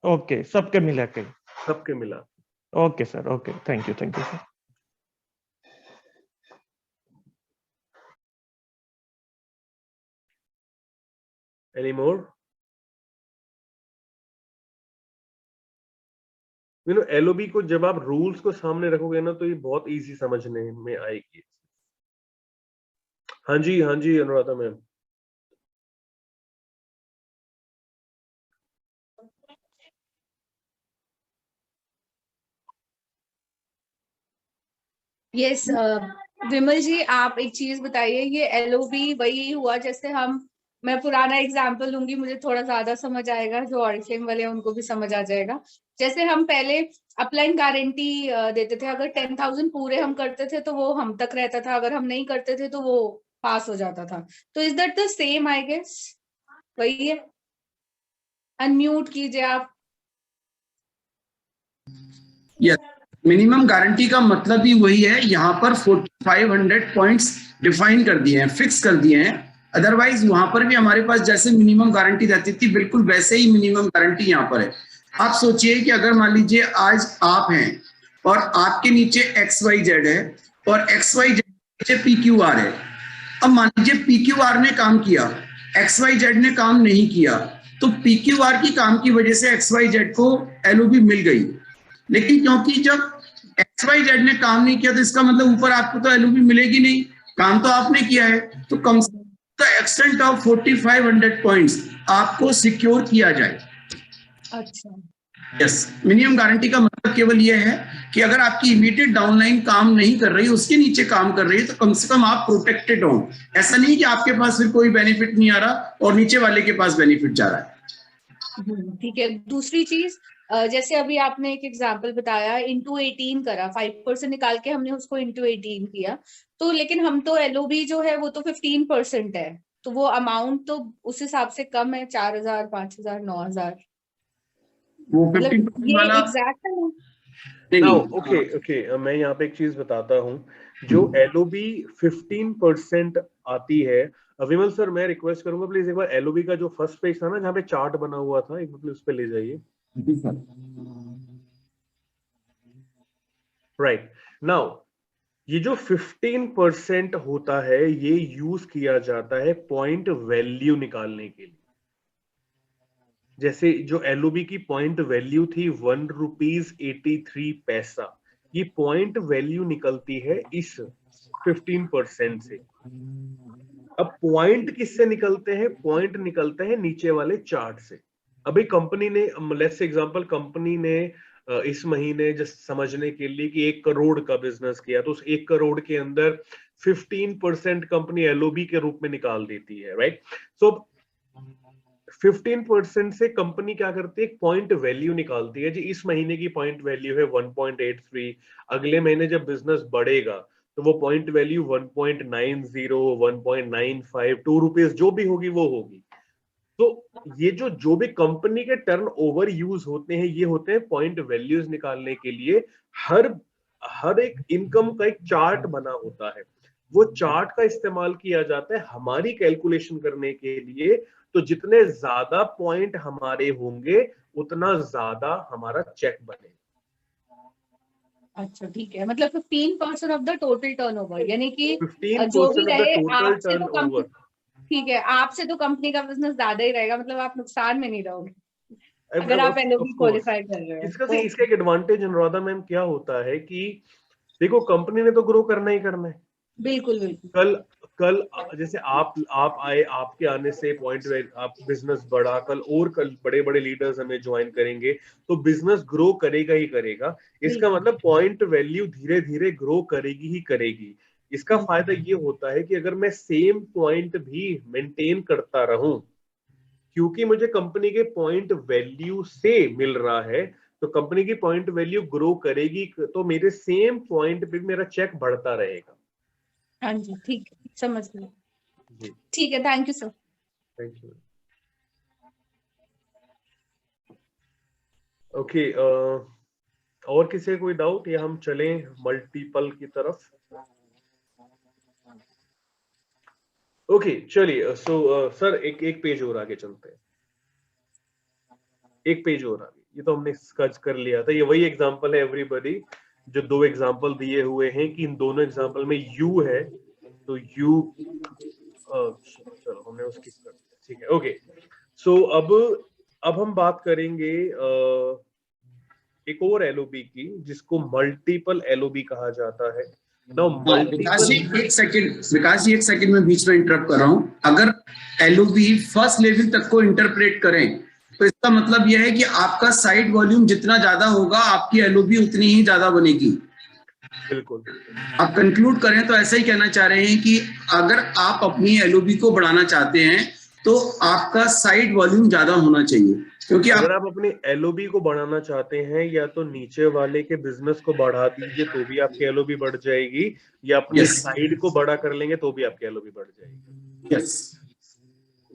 ओके, सबके मिला के. सबके मिला. Okay sir, okay, thank you sir. Any more? LOB को जब आप रूल्स को सामने रखोगे ना तो ये बहुत इजी समझने में आएगी. हाँ जी अनुराधा मैम. यस विमल जी, आप एक चीज बताइए, ये एलओबी वही हुआ जैसे मैं पुराना एग्जांपल लूंगी, मुझे थोड़ा ज्यादा समझ आएगा, जो ऑरिफ्लेम वाले हैं उनको भी समझ आ जाएगा. जैसे हम पहले अपलाइन गारंटी देते थे, अगर 10,000 पूरे हम करते थे तो वो हम तक रहता था, अगर हम नहीं करते थे तो वो पास हो जाता था. तो is that the same? I guess वही है. अनम्यूट कीजिए आप. मिनिमम गारंटी का मतलब ही वही है. यहाँ पर 4500 पॉइंट्स डिफाइन कर दिए हैं, फिक्स कर दिए हैं. अदरवाइज वहां पर भी हमारे पास जैसे मिनिमम गारंटी रहती थी, बिल्कुल वैसे ही मिनिमम गारंटी यहाँ पर है. आप सोचिए कि अगर मान लीजिए आज आप हैं और आपके नीचे XYZ है और XYZ नीचे PQR है. अब मान लीजिए PQR ने काम किया, XYZ ने काम नहीं किया, तो PQR की काम की वजह से XYZ को LOB मिल गई. लेकिन क्योंकि जब XYZ ने काम नहीं किया तो इसका मतलब ऊपर आपको तो LOB मिलेगी नहीं, काम तो आपने किया है. तो कम से come the extent of 4500 points आपको सिक्योर किया जाए. अच्छा. यस, मिनिमम गारंटी का मतलब केवल यह है कि अगर आपकी इमीडिएट डाउनलाइन काम नहीं कर रही, उसके नीचे काम कर रही है, तो कम से कम आप प्रोटेक्टेड हो. ऐसा नहीं कि आपके पास फिर कोई बेनिफिट नहीं आ रहा और नीचे वाले के पास बेनिफिट जा रहा है. ठीक है. दूसरी चीज, जैसे अभी आपने एक एग्जांपल बताया, इंटू 18 करा, 5% निकाल के हमने उसको इंटू 18 किया, तो लेकिन हम तो एलओबी जो है वो तो 15% है, तो वो अमाउंट तो उस हिसाब से कम है, 4000, 5000, 9000. वो 15% वाला एग्जैक्ट ओके, मैं यहाँ पे एक चीज बताता हूँ. जो एलओबी 15% आती है, विमल सर मैं रिक्वेस्ट करूंगा प्लीज एक बार एलओबी का जो फर्स्ट पेज था ना जहाँ पे चार्ट बना हुआ था, एक बार उस पे ले जाइए. राइट नाउ ये जो 15% होता है ये यूज किया जाता है पॉइंट वैल्यू निकालने के लिए. जैसे जो एलओबी की पॉइंट वैल्यू थी 1 रुपीज 83 पैसा, ये पॉइंट वैल्यू निकलती है इस 15% से. अब पॉइंट किससे निकलते हैं? पॉइंट निकलते हैं नीचे वाले चार्ट से. अभी कंपनी ने, लेट्स से एग्जांपल, कंपनी ने इस महीने जस्ट समझने के लिए कि 1 करोड़ का बिजनेस किया, तो उस 1 करोड़ के अंदर 15% कंपनी एलओबी के रूप में निकाल देती है, राइट? सो 15% से कंपनी क्या करती है, एक पॉइंट वैल्यू निकालती है जी, इस महीने की पॉइंट वैल्यू है 1.83, अगले महीने जब बिजनेस बढ़ेगा तो वो पॉइंट वैल्यू 1.90, 1.95, 2 रुपीज जो भी होगी वो होगी। तो ये जो भी कंपनी के टर्न ओवर यूज होते हैं, ये होते हैं पॉइंट वैल्यूज निकालने के लिए। हर एक इनकम का एक चार्ट बना होता है, वो चार्ट का इस्तेमाल किया जाता है हमारी कैलकुलेशन करने के लिए। तो जितने ज्यादा पॉइंट हमारे होंगे उतना ज्यादा हमारा चेक बनेगा। अच्छा ठीक है, मतलब 15% ऑफ द टोटल टर्नओवर, यानी कि 15% जो भी ऑफ द रहे टोटल आपसे तो टर्नओवर। ठीक है, आपसे तो कंपनी का बिजनेस ज्यादा ही रहेगा, मतलब आप नुकसान में नहीं रहोगे अगर आप एलओबी क्वालिफाई कर रहे हो। इसका एक एडवांटेज अनुराधा मैम क्या होता है कि देखो, कंपनी ने तो ग्रो करना ही करना है। बिल्कुल बिल्कुल। कल कल जैसे आप आए, आपके आने से पॉइंट आप बिजनेस बढ़ा, कल बड़े बड़े लीडर्स हमें ज्वाइन करेंगे, तो बिजनेस ग्रो करेगा ही करेगा। इसका मतलब पॉइंट वैल्यू धीरे धीरे ग्रो करेगी ही करेगी। इसका फायदा ये होता है कि अगर मैं सेम पॉइंट भी मेंटेन करता रहूं, क्योंकि मुझे कंपनी के पॉइंट वैल्यू से मिल रहा है, तो कंपनी की पॉइंट वैल्यू ग्रो करेगी, तो मेरे सेम पॉइंट पे मेरा चेक बढ़ता रहेगा। हाँ जी ठीक है, समझ गई। जी ठीक है, thank you sir. Thank you. Okay, और किसी कोई डाउट, या हम चलें मल्टीपल की तरफ? ओके चलिए। सो सर एक पेज और आगे चलते हैं, एक पेज और आगे। ये तो हमने स्केच कर लिया था, ये वही एग्जांपल है एवरीबॉडी, जो 2 एग्जांपल दिए हुए हैं कि इन दोनों एग्जांपल में यू है, तो यू चलो हमने उसकी कर दिया, ठीक है। ओके, सो अब हम बात करेंगे एक और एलओबी की, जिसको मल्टीपल एलओबी कहा जाता है। नाउ विकास जी मल्टीपल, एक सेकंड में बीच में इंटरप्ट कर रहा हूँ। अगर एलओबी फर्स्ट लेवल तक को इंटरप्रेट करें तो इसका मतलब यह है कि आपका साइड वॉल्यूम जितना ज्यादा होगा, आपकी एलओबी उतनी ही ज्यादा बनेगी। बिल्कुल। आप कंक्लूड करें तो ऐसा ही कहना चाह रहे हैं कि अगर आप अपनी एलओबी को बढ़ाना चाहते हैं तो आपका साइड वॉल्यूम ज्यादा होना चाहिए, क्योंकि अगर आप अपनी एलओबी को बढ़ाना चाहते हैं, या तो नीचे वाले के बिजनेस को बढ़ा दीजिए तो भी आपकी एलओबी बढ़ जाएगी, या अपनी साइड को बड़ा कर लेंगे तो भी आपकी एलओबी बढ़ जाएगी। यस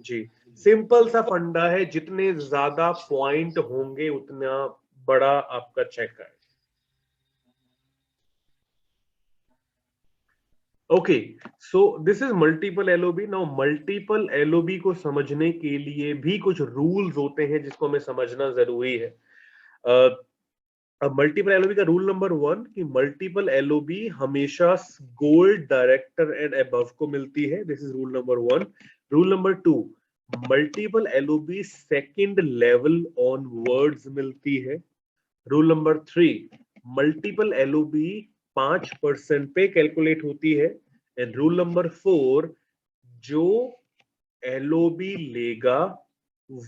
जी, सिंपल सा फंडा है, जितने ज्यादा पॉइंट होंगे उतना बड़ा आपका चेक है। Okay, so this is multiple LOB. Now multiple LOB को समझने के लिए भी कुछ रूल्स होते हैं जिसको हमें समझना जरूरी है। अब मल्टीपल एलओबी का रूल नंबर 1 कि मल्टीपल एलओबी हमेशा गोल्ड, डायरेक्टर एंड अबव को मिलती है। This is rule number 1। Rule number 2, multiple LOB second level onwards मिलती है। रूल नंबर 3, मल्टीपल एलओबी 5% पे कैलकुलेट होती है। एंड रूल नंबर 4, जो एलओबी लेगा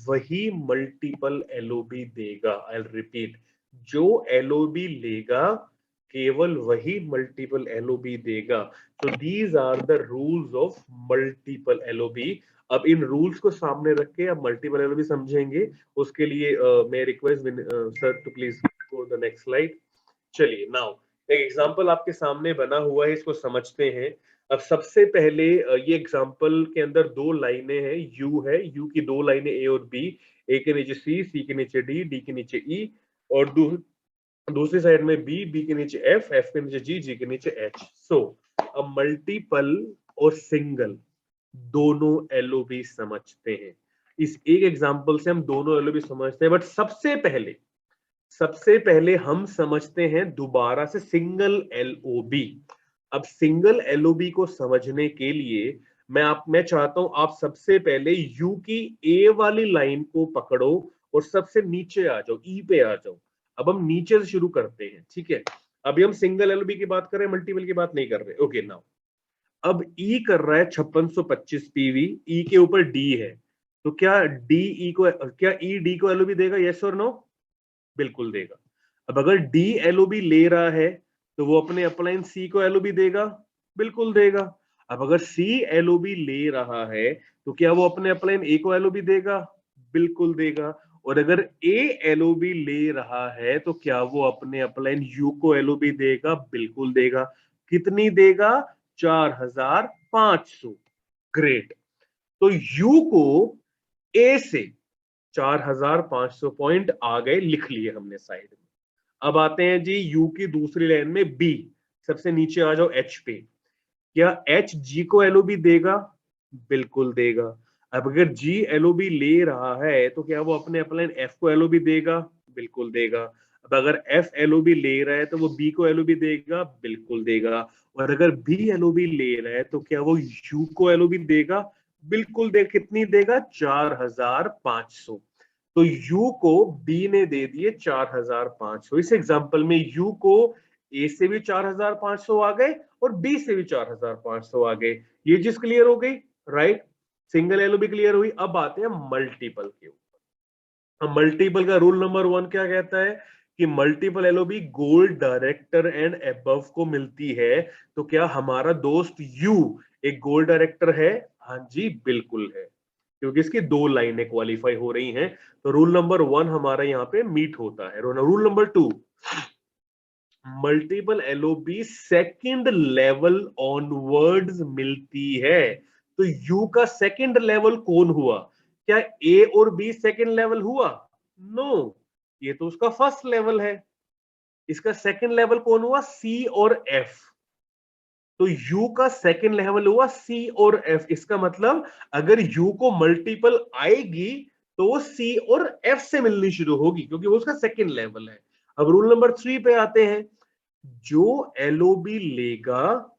वही मल्टीपल एलओबी देगा। आई रिपीट, जो एलओबी लेगा केवल वही मल्टीपल एलओबी देगा। तो these are the rules of multiple LOB. अब इन रूल्स को सामने रख के अब मल्टीपल एलओबी समझेंगे। उसके लिए मैं request sir to please go the next slide. चलिए, नाउ एक एग्जांपल आपके सामने बना हुआ है, इसको समझते हैं। अब सबसे पहले ये एग्जांपल के अंदर 2 लाइनें हैं, यू है, यू की 2 लाइनें ए और बी, ए के नीचे सी, सी के नीचे डी, डी के नीचे ई, और दूसरी साइड में बी, बी के नीचे एफ, एफ के नीचे जी, जी के नीचे एच। सो अब मल्टीपल और सिंगल दोनों एलओबी समझते हैं। इस एक एग्जांपल से हम दोनों एलओबी समझते हैं, बट सबसे पहले हम समझते हैं दोबारा से सिंगल एलओबी। अब सिंगल एलओबी को समझने के लिए मैं चाहता हूं आप सबसे पहले यू की ए वाली लाइन को पकड़ो और सबसे नीचे आ जाओ, ई पे आ जाओ। अब हम नीचे से शुरू करते हैं, ठीक है? अभी हम सिंगल एलओबी की बात कर रहे हैं, मल्टीपल की बात नहीं कर रहे। ओके, नाउ अब ई कर रहा है 5625 पीवी, ई के ऊपर डी है, तो क्या ई डी को एलओबी देगा? यस और नो? बिल्कुल देगा। अब अगर डी एलओबी ले रहा है तो वो अपने अपलाइन सी को एलओबी देगा? बिल्कुल देगा। अब अगर सी एलओबी ले रहा है तो क्या वो अपने अपलाइन ए को एलओबी देगा? बिल्कुल देगा। और अगर ए एलओबी ले रहा है तो क्या वो अपने अपलाइन यू को एलओबी देगा? बिल्कुल देगा। कितनी देगा? 4500। ग्रेट। तो यू को ए से 4500 पॉइंट आ गए, लिख लिए हमने साइड में। अब आते हैं जी यू की दूसरी लाइन में बी, सबसे नीचे आ जाओ एच पे। क्या एच जी को एलओबी देगा? बिल्कुल देगा। अब अगर जी एलओबी ले रहा है तो क्या वो अपने अपलाइन एफ को एलओबी देगा? बिल्कुल देगा। अब अगर एफ एलओबी ले रहा है तो वो बी को एलओबी देगा? बिल्कुल देगा। और अगर बी एलओबी ले रहा है तो क्या वो यू को एलओबी देगा? बिल्कुल दे। कितनी देगा? 4500। तो यू को बी ने दे दिए 4500। इस एग्जांपल में यू को ए से भी 4500 आ गए और बी से भी 4500 आ गए। ये चीज क्लियर हो गई, राइट? सिंगल एलओबी क्लियर हुई। अब आते हैं मल्टीपल के ऊपर। अब मल्टीपल का रूल नंबर 1 क्या कहता है कि multiple LOB gold, director and above को मिलती है। तो क्या हमारा दोस्त यू एक गोल्ड डायरेक्टर है? हाँ जी, बिल्कुल है, क्योंकि इसकी 2 लाइनें क्वालिफाई हो रही हैं। तो रूल नंबर 1 हमारा यहाँ पे मीट होता है। Rule number 2, multiple LOB second level onwards मिलती है। तो यू का सेकंड लेवल कौन हुआ? क्या ए और बी सेकंड लेवल हुआ? नो, ये तो उसका फर्स्ट लेवल है। इसका सेकंड लेवल कौन हुआ? सी और एफ। तो यू का सेकंड लेवल हुआ सी और एफ। इसका मतलब अगर यू को मल्टीपल आएगी तो वो सी और एफ से मिलनी शुरू होगी, क्योंकि वो उसका सेकंड लेवल है। अब रूल नंबर 3 पे आते हैं। जो एलओबी लेगा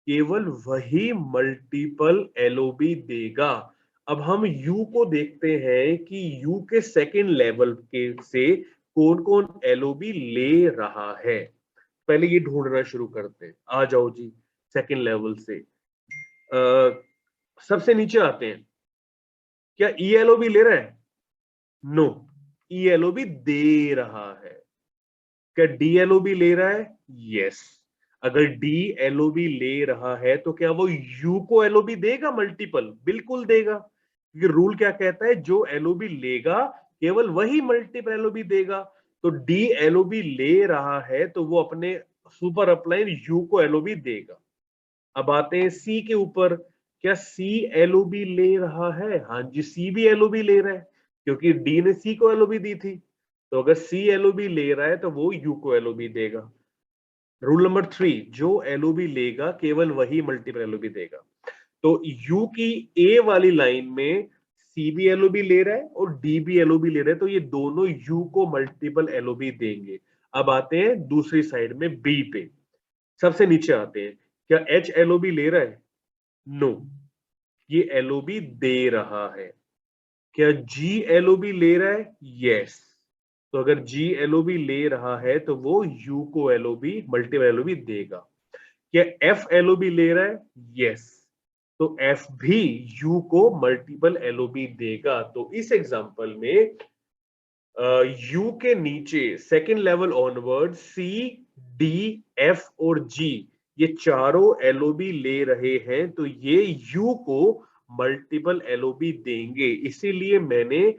केवल वही मल्टीपल एलओबी देगा। अब हम यू को देखते हैं कि यू के सेकंड लेवल के से कौन कौन एलओबी ले रहा है। पहले ये ढूंढना शुरू करते हैं। आ जाओ जी सेकंड लेवल से। सबसे नीचे आते हैं। क्या ईएलओबी ले रहा है? नो, ईएलओबी दे रहा है। क्या डीएलओबी ले रहा है? यस। अगर डीएलओबी ले रहा है तो क्या वो यू को एलओबी देगा मल्टीपल? बिल्कुल देगा, क्योंकि रूल क्या कहता है, जो एलओबी लेगा केवल वही मल्टीपल एलओबी देगा। तो डीएलओबी ले रहा है तो वो अपने सुपर अपलाइन यू को एलओबी देगा। अब आते हैं सी के ऊपर। क्या सी एलओबी ले रहा है? हाँ जी, सी भी एलओबी ले रहा है, क्योंकि डी ने सी को एलओबी दी थी। तो अगर सी एलओबी ले रहा है तो वो यू को एलओबी देगा। रूल नंबर 3, जो एलओबी लेगा केवल वही मल्टीपल एलओबी देगा। तो यू की ए वाली लाइन में सी भी एलओबी ले रहा है और डी भी एलओबी ले रहा है, तो ये दोनों यू को मल्टीपल एलओबी देंगे। अब आते हैं दूसरी साइड में बी पे। सबसे नीचे आते हैं। क्या एच एलओबी ले रहा है? नो, ये एलओबी दे रहा है। क्या जी एलओबी ले रहा है? यस। तो अगर जी एलओबी ले रहा है तो वो यू को एलओबी मल्टीपल एलओबी देगा। क्या एफ एलओबी ले रहा है? यस। तो एफ भी यू को मल्टीपल एलओबी देगा। तो इस एग्जांपल में यू के नीचे सेकंड लेवल ऑनवर्ड सी, डी, एफ और जी ये चारों एलओबी ले रहे हैं, तो ये यू को मल्टीपल एलओबी देंगे। इसीलिए मैंने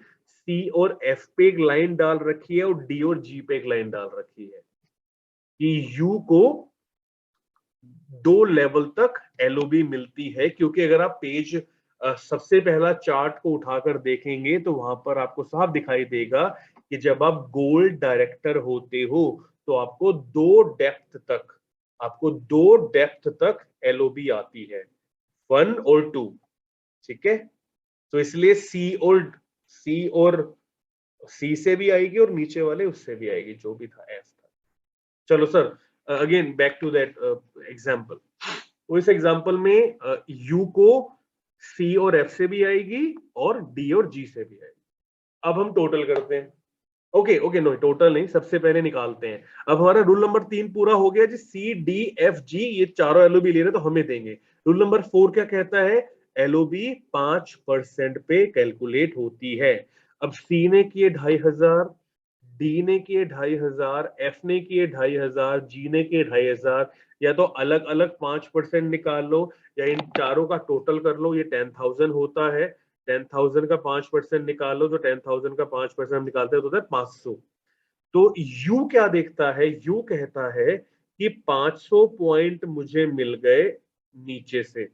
सी और एफ पे एक लाइन डाल रखी है और डी और जी पे एक लाइन डाल रखी है कि यू को 2 लेवल तक एलओबी मिलती है। क्योंकि अगर आप पेज सबसे पहला चार्ट को उठाकर देखेंगे तो वहां पर आपको साफ दिखाई देगा कि जब आप गोल्ड डायरेक्टर होते हो तो आपको 2 डेप्थ तक एलओबी आती है, 1 और 2। ठीक है, तो इसलिए सी और सी से भी आएगी और नीचे वाले उससे भी आएगी, जो भी था एफ था। चलो sir, again back to that example. तो इस एग्जांपल में यू को सी और एफ से भी आएगी और डी और जी से भी आएगी। अब हम टोटल करते हैं। ओके नो, टोटल नहीं, सबसे पहले निकालते हैं। अब हमारा रूल नंबर 3 पूरा हो गया जी। सी, डी, एफ, जी ये चारों एलओबी ले रहे तो हमें देंगे। रूल नंबर 4 क्या कहता है? एलओबी 5% पे कैलकुलेट होती है। अब सी ने किए 2500, डी ने किए 2500, एफ ने किए 2500, जी ने किए 2500, या तो अलग अलग 5% निकाल लो या इन चारों का टोटल कर लो, ये 10,000 होता है। 10,000 का 5% निकाल लो, तो 10,000 का 5% निकालते हैं तो होता है 500। तो यू क्या देखता है, यू कहता है कि 500 पॉइंट मुझे मिल गए नीचे से,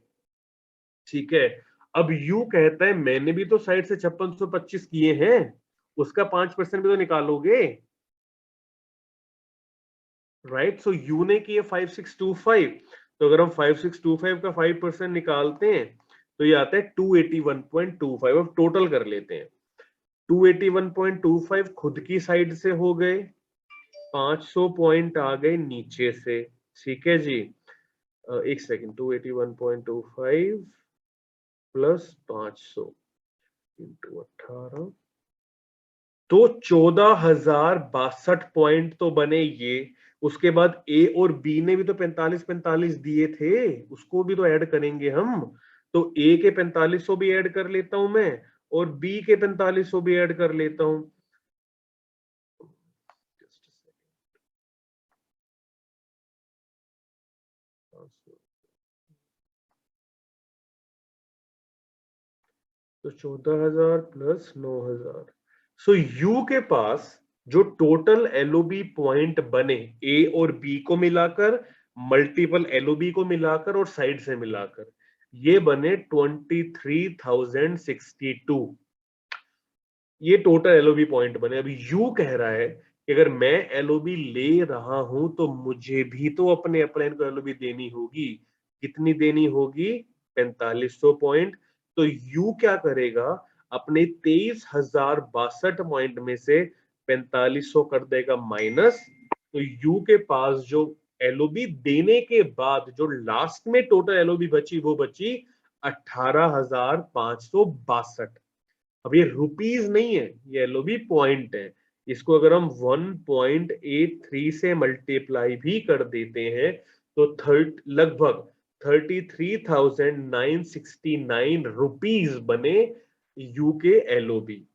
ठीक है। अब यू कहता है मैंने भी तो साइड से 5625 किए हैं, उसका 5% भी तो निकालोगे, राइट। सो यू ने किए 5625, तो अगर हम 5625 का 5% निकालते हैं तो ये आता है 281.25। अब टोटल कर लेते हैं, 281.25 खुद की साइड से हो गए, 500 पॉइंट आ गए नीचे से, ठीक है जी। एक सेकेंड, 281.25 प्लस 500 इंटू 18, तो 14,062 पॉइंट तो बने ये। उसके बाद ए और बी ने भी तो 45-45 दिए थे, उसको भी तो ऐड करेंगे हम। तो ए के 4500 भी ऐड कर लेता हूं मैं, और बी के 4500 भी ऐड कर लेता हूं। तो 14,000 प्लस 9,000। सो यू के पास जो टोटल एलओबी पॉइंट बने ए और बी को मिलाकर, मल्टीपल एलओबी को मिलाकर और साइड से मिलाकर, ये बने 23,062। ये टोटल एलओबी पॉइंट बने। अभी यू कह रहा है कि अगर मैं एलओबी ले रहा हूं तो मुझे भी तो अपने अपलाइन को एलओबी देनी होगी। कितनी देनी होगी? 4500 पॉइंट। तो यू क्या करेगा, अपने 23,062 पॉइंट में से 4500 कर देगा माइनस। तो यू के पास जो एलओबी देने के बाद जो लास्ट में टोटल एलओबी बची, वो बची 18,562। अब ये रुपीज नहीं है, ये एलओबी पॉइंट है। इसको अगर हम 1.83 से मल्टीप्लाई भी कर देते हैं तो लगभग 33,969 रुपीज बने यूके एलओबी।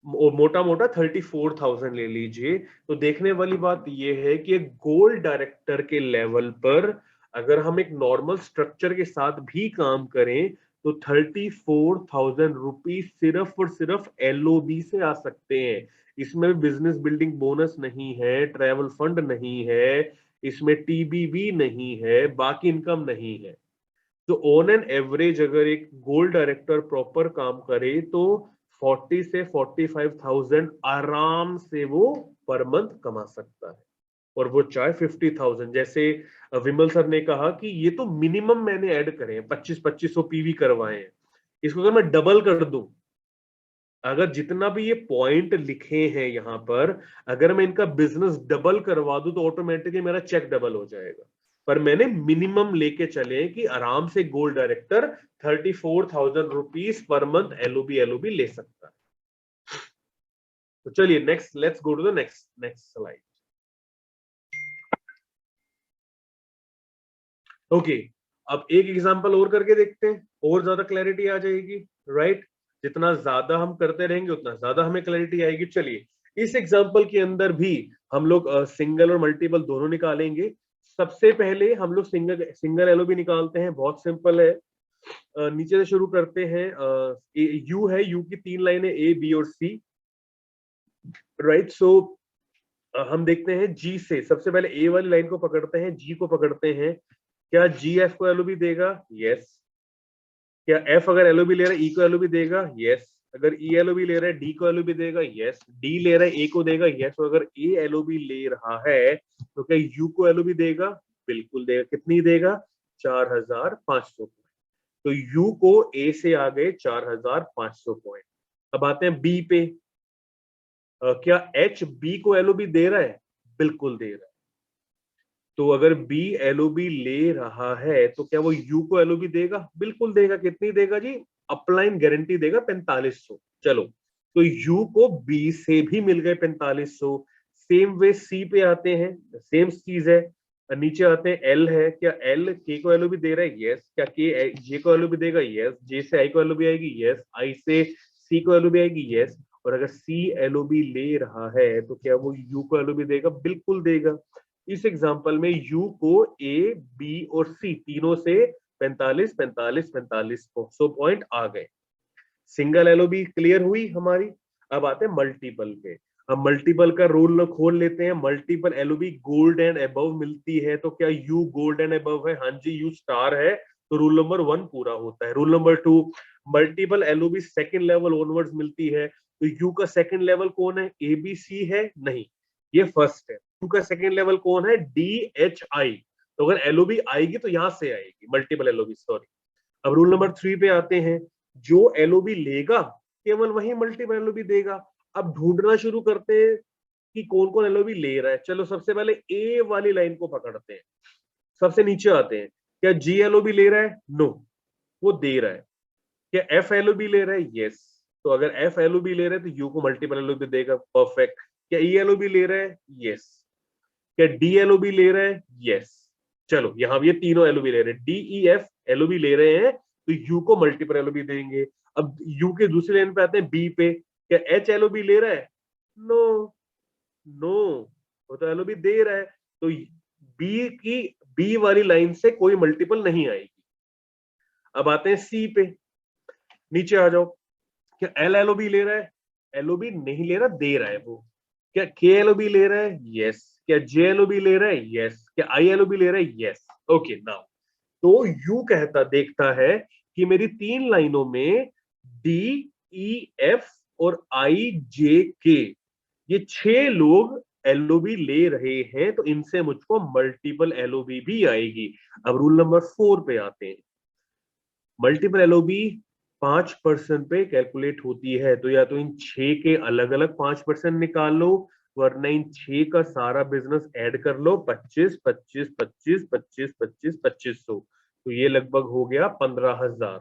मोटा मोटा 34,000 ले लीजिए। तो देखने वाली बात यह है कि गोल्ड डायरेक्टर के लेवल पर अगर हम एक नॉर्मल स्ट्रक्चर के साथ भी काम करें तो 34,000 रुपीज सिर्फ और सिर्फ एलओबी से आ सकते हैं। इसमें बिजनेस बिल्डिंग बोनस नहीं है, ट्रैवल फंड नहीं है, इसमें टीबीबी नहीं है, बाकी इनकम नहीं है। तो ऑन एन एवरेज अगर एक गोल्ड डायरेक्टर प्रॉपर काम करे तो 40 से 45,000 आराम से वो पर मंथ कमा सकता है, और वो चाहे 50,000। जैसे विमल सर ने कहा कि ये तो मिनिमम मैंने ऐड करे हैं, 25-2500 पीवी करवाए हैं। इसको अगर मैं डबल कर दूं, अगर जितना भी ये पॉइंट लिखे हैं यहाँ पर, अगर मैं इनका बिजनेस डबल करवा दूं तो ऑटोमेटिकली मेरा चेक डबल हो जाएगा। पर मैंने मिनिमम लेके चले कि आराम से gold director 34,000 rupees per month LOB ले सकता है। तो चलिए next, let's go to the next slide. Okay, अब एक एग्जांपल और करके देखते हैं, और ज्यादा क्लैरिटी आ जाएगी, राइट। जितना ज्यादा हम करते रहेंगे उतना ज्यादा हमें क्लैरिटी आएगी। चलिए इस एग्जांपल के अंदर भी हम लोग सिंगल और मल्टीपल दोनों निकालेंगे। सबसे पहले हम लोग सिंगल एलओबी निकालते हैं, बहुत सिंपल है। नीचे से शुरू करते हैं। यू है, यू की 3 लाइनें ए बी और सी, राइट। सो हम देखते हैं जी से, सबसे पहले ए वाली लाइन को पकड़ते हैं, जी को पकड़ते हैं। क्या जी एफ को एलओबी देगा? यस। क्या एफ अगर एलओबी ले रहा है ई को एलओबी देगा? यस। अगर ई एलओबी ले रहा है डी को एलओबी देगा? यस। डी ले रहा है ए को देगा? यस। और अगर ए एलओबी ले रहा है तो क्या यू को एलओबी देगा? बिल्कुल देगा। कितनी देगा? 4,500। तो यू को ए से आ गए 4,500 पॉइंट। अब आते हैं बी पे। क्या एच बी को एलओबी दे रहा है? बिल्कुल दे रहा है। तो अगर बी एलओबी ले रहा है तो क्या वो यू को एलओबी देगा? बिल्कुल देगा। कितनी देगा जी? अपलाइन गारंटी देगा 4500। चलो, तो यू को बी से भी मिल गए 4500। सेम वे सी पे आते हैं, सेम चीज है। नीचे आते हैं, एल है, क्या एल के को एलओबी दे रहा है? यस। क्या के जे को एलओबी देगा? यस। जे से आई को एलओबी आएगी? यस। आई से सी को एलओबी आएगी? यस। और अगर सी एलओबी ले रहा है तो क्या वो यू को एलओबी देगा? बिल्कुल देगा। इस एग्जांपल में यू को ए, बी और सी तीनों से 45 45 45 100 पॉइंट आ गए। सिंगल एलओबी क्लियर हुई हमारी। अब आते हैं मल्टीपल पे। अब मल्टीपल का रूल खोल लेते हैं। Multiple LOB gold and above मिलती है, तो क्या यू गोल्ड एंड अबव है? हाँ जी, यू स्टार है, तो रूल नंबर 1 पूरा होता है। Rule number 2, multiple LOB second level onwards मिलती है, तो यू का सेकंड लेवल कौन है? ए बी सी है? नहीं, ये फर्स्ट है। यू का सेकंड लेवल कौन है? D H I. तो अगर एलओबी आएगी तो यहां से आएगी मल्टीपल एलओबी, सॉरी। अब रूल नंबर 3 पे आते हैं। जो एलओबी लेगा केवल वही मल्टीपल एलओबी देगा। अब ढूंढना शुरू करते हैं कि कौन कौन एलओबी ले रहा है। चलो सबसे पहले ए वाली लाइन को पकड़ते हैं, सबसे नीचे आते हैं। क्या जी एलओबी ले रहा है? नो, वो दे रहा है। क्या एफ एलओबी ले रहा है? यस। तो अगर एफ एलओबी ले रहा है तो यू को मल्टीपल एलओबी देगा, परफेक्ट। क्या ई एलओबी ले रहा है? यस। क्या डी एलओबी ले रहा है? यस। चलो यहां ये तीनों एलओबी ले रहे हैं, डी ई एफ एलओबी ले रहे हैं, तो यू को मल्टीपल एलओबी देंगे। अब यू के दूसरी लाइन पे आते हैं, बी पे। क्या एच एलओबी ले रहा है? नो, नो, वो तो एलओबी दे रहा है, तो बी वाली लाइन से कोई मल्टीपल नहीं आएगी। अब आते हैं सी पे, नीचे आ जाओ। क्या एल एलओबी ले रहा है? एलओबी नहीं ले रहा, दे रहा है वो। क्या के एलओबी ले रहा है? यस। क्या जे एलओबी ले रहा है? यस। क्या आई एलओबी ले रहा है? यस। ओके, नाउ तो यू कहता देखता है कि मेरी 3 लाइनों में डी ई एफ और आई जे के ये 6 लोग एलओबी ले रहे हैं, तो इनसे मुझको मल्टीपल एलओबी भी आएगी। अब रूल नंबर 4 पे आते हैं। मल्टीपल एलओबी 5% पे कैलकुलेट होती है, तो या तो इन 6 के अलग अलग 5% निकाल लो, वरना इन 6 का सारा बिजनेस ऐड कर लो। 25 25 25 25 25 2500, तो ये लगभग हो गया 15,000।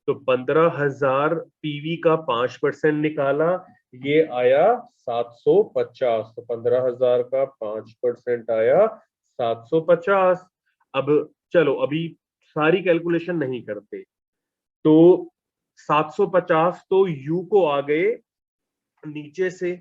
तो 15,000 पीवी का 5% निकाला, ये आया 750। तो 15,000 का 5% आया 750। अब चलो अभी सारी कैलकुलेशन नहीं करते, तो 750 तो यू को आ गए नीचे से।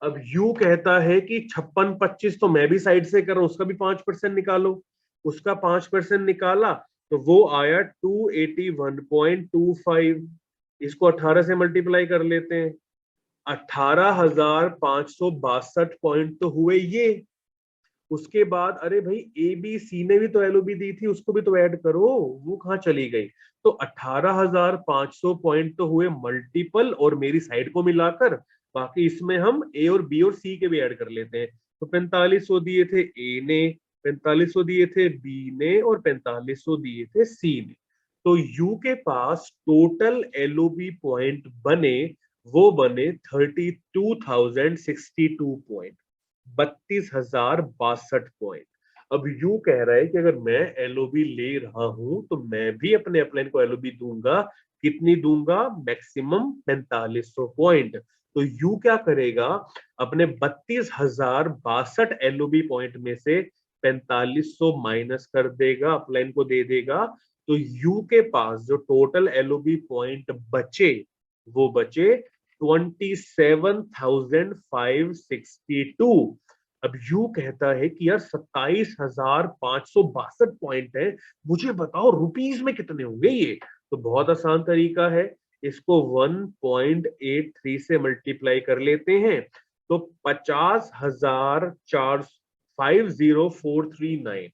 अब यू कहता है कि 56 25 तो मैं भी साइड से कर रहा हूं, उसका भी 5% निकालो। उसका 5% निकाला तो वो आया 281.25। इसको 18 से मल्टीप्लाई कर लेते हैं, 18,562 पॉइंट तो हुए ये। उसके बाद अरे भाई ए बी सी ने भी तो एलओबी दी थी, उसको भी तो ऐड करो, वो कहाँ चली गई? तो 18,500 पॉइंट तो हुए मल्टीपल और मेरी साइड को मिलाकर। बाकी इसमें हम ए और बी और सी के भी ऐड कर लेते हैं। तो 4500 दिए थे ए ने, 4500 दिए थे बी ने और 4500 दिए थे सी ने। तो यू के पास टोटल एलओबी पॉइंट बने, वो बने 32,062 पॉइंट, 32,062 पॉइंट। अब यू कह रहा है कि अगर मैं एलओबी ले रहा हूं तो मैं भी अपने अपलाइन को एलओबी दूंगा। कितनी दूंगा? Maximum 4500 point. तो यू क्या करेगा? अपने 32,062 एलओबी पॉइंट में से 4500 माइनस कर देगा, अपलाइन को दे देगा। तो यू के पास जो टोटल एलओबी पॉइंट बचे, वो बचे 27,562। अब यू कहता है कि यार 27,562 पॉइंट है, मुझे बताओ रुपीस में कितने होंगे ये? तो बहुत आसान तरीका है, इसको 1.83 से मल्टीप्लाई कर लेते हैं, तो 50,439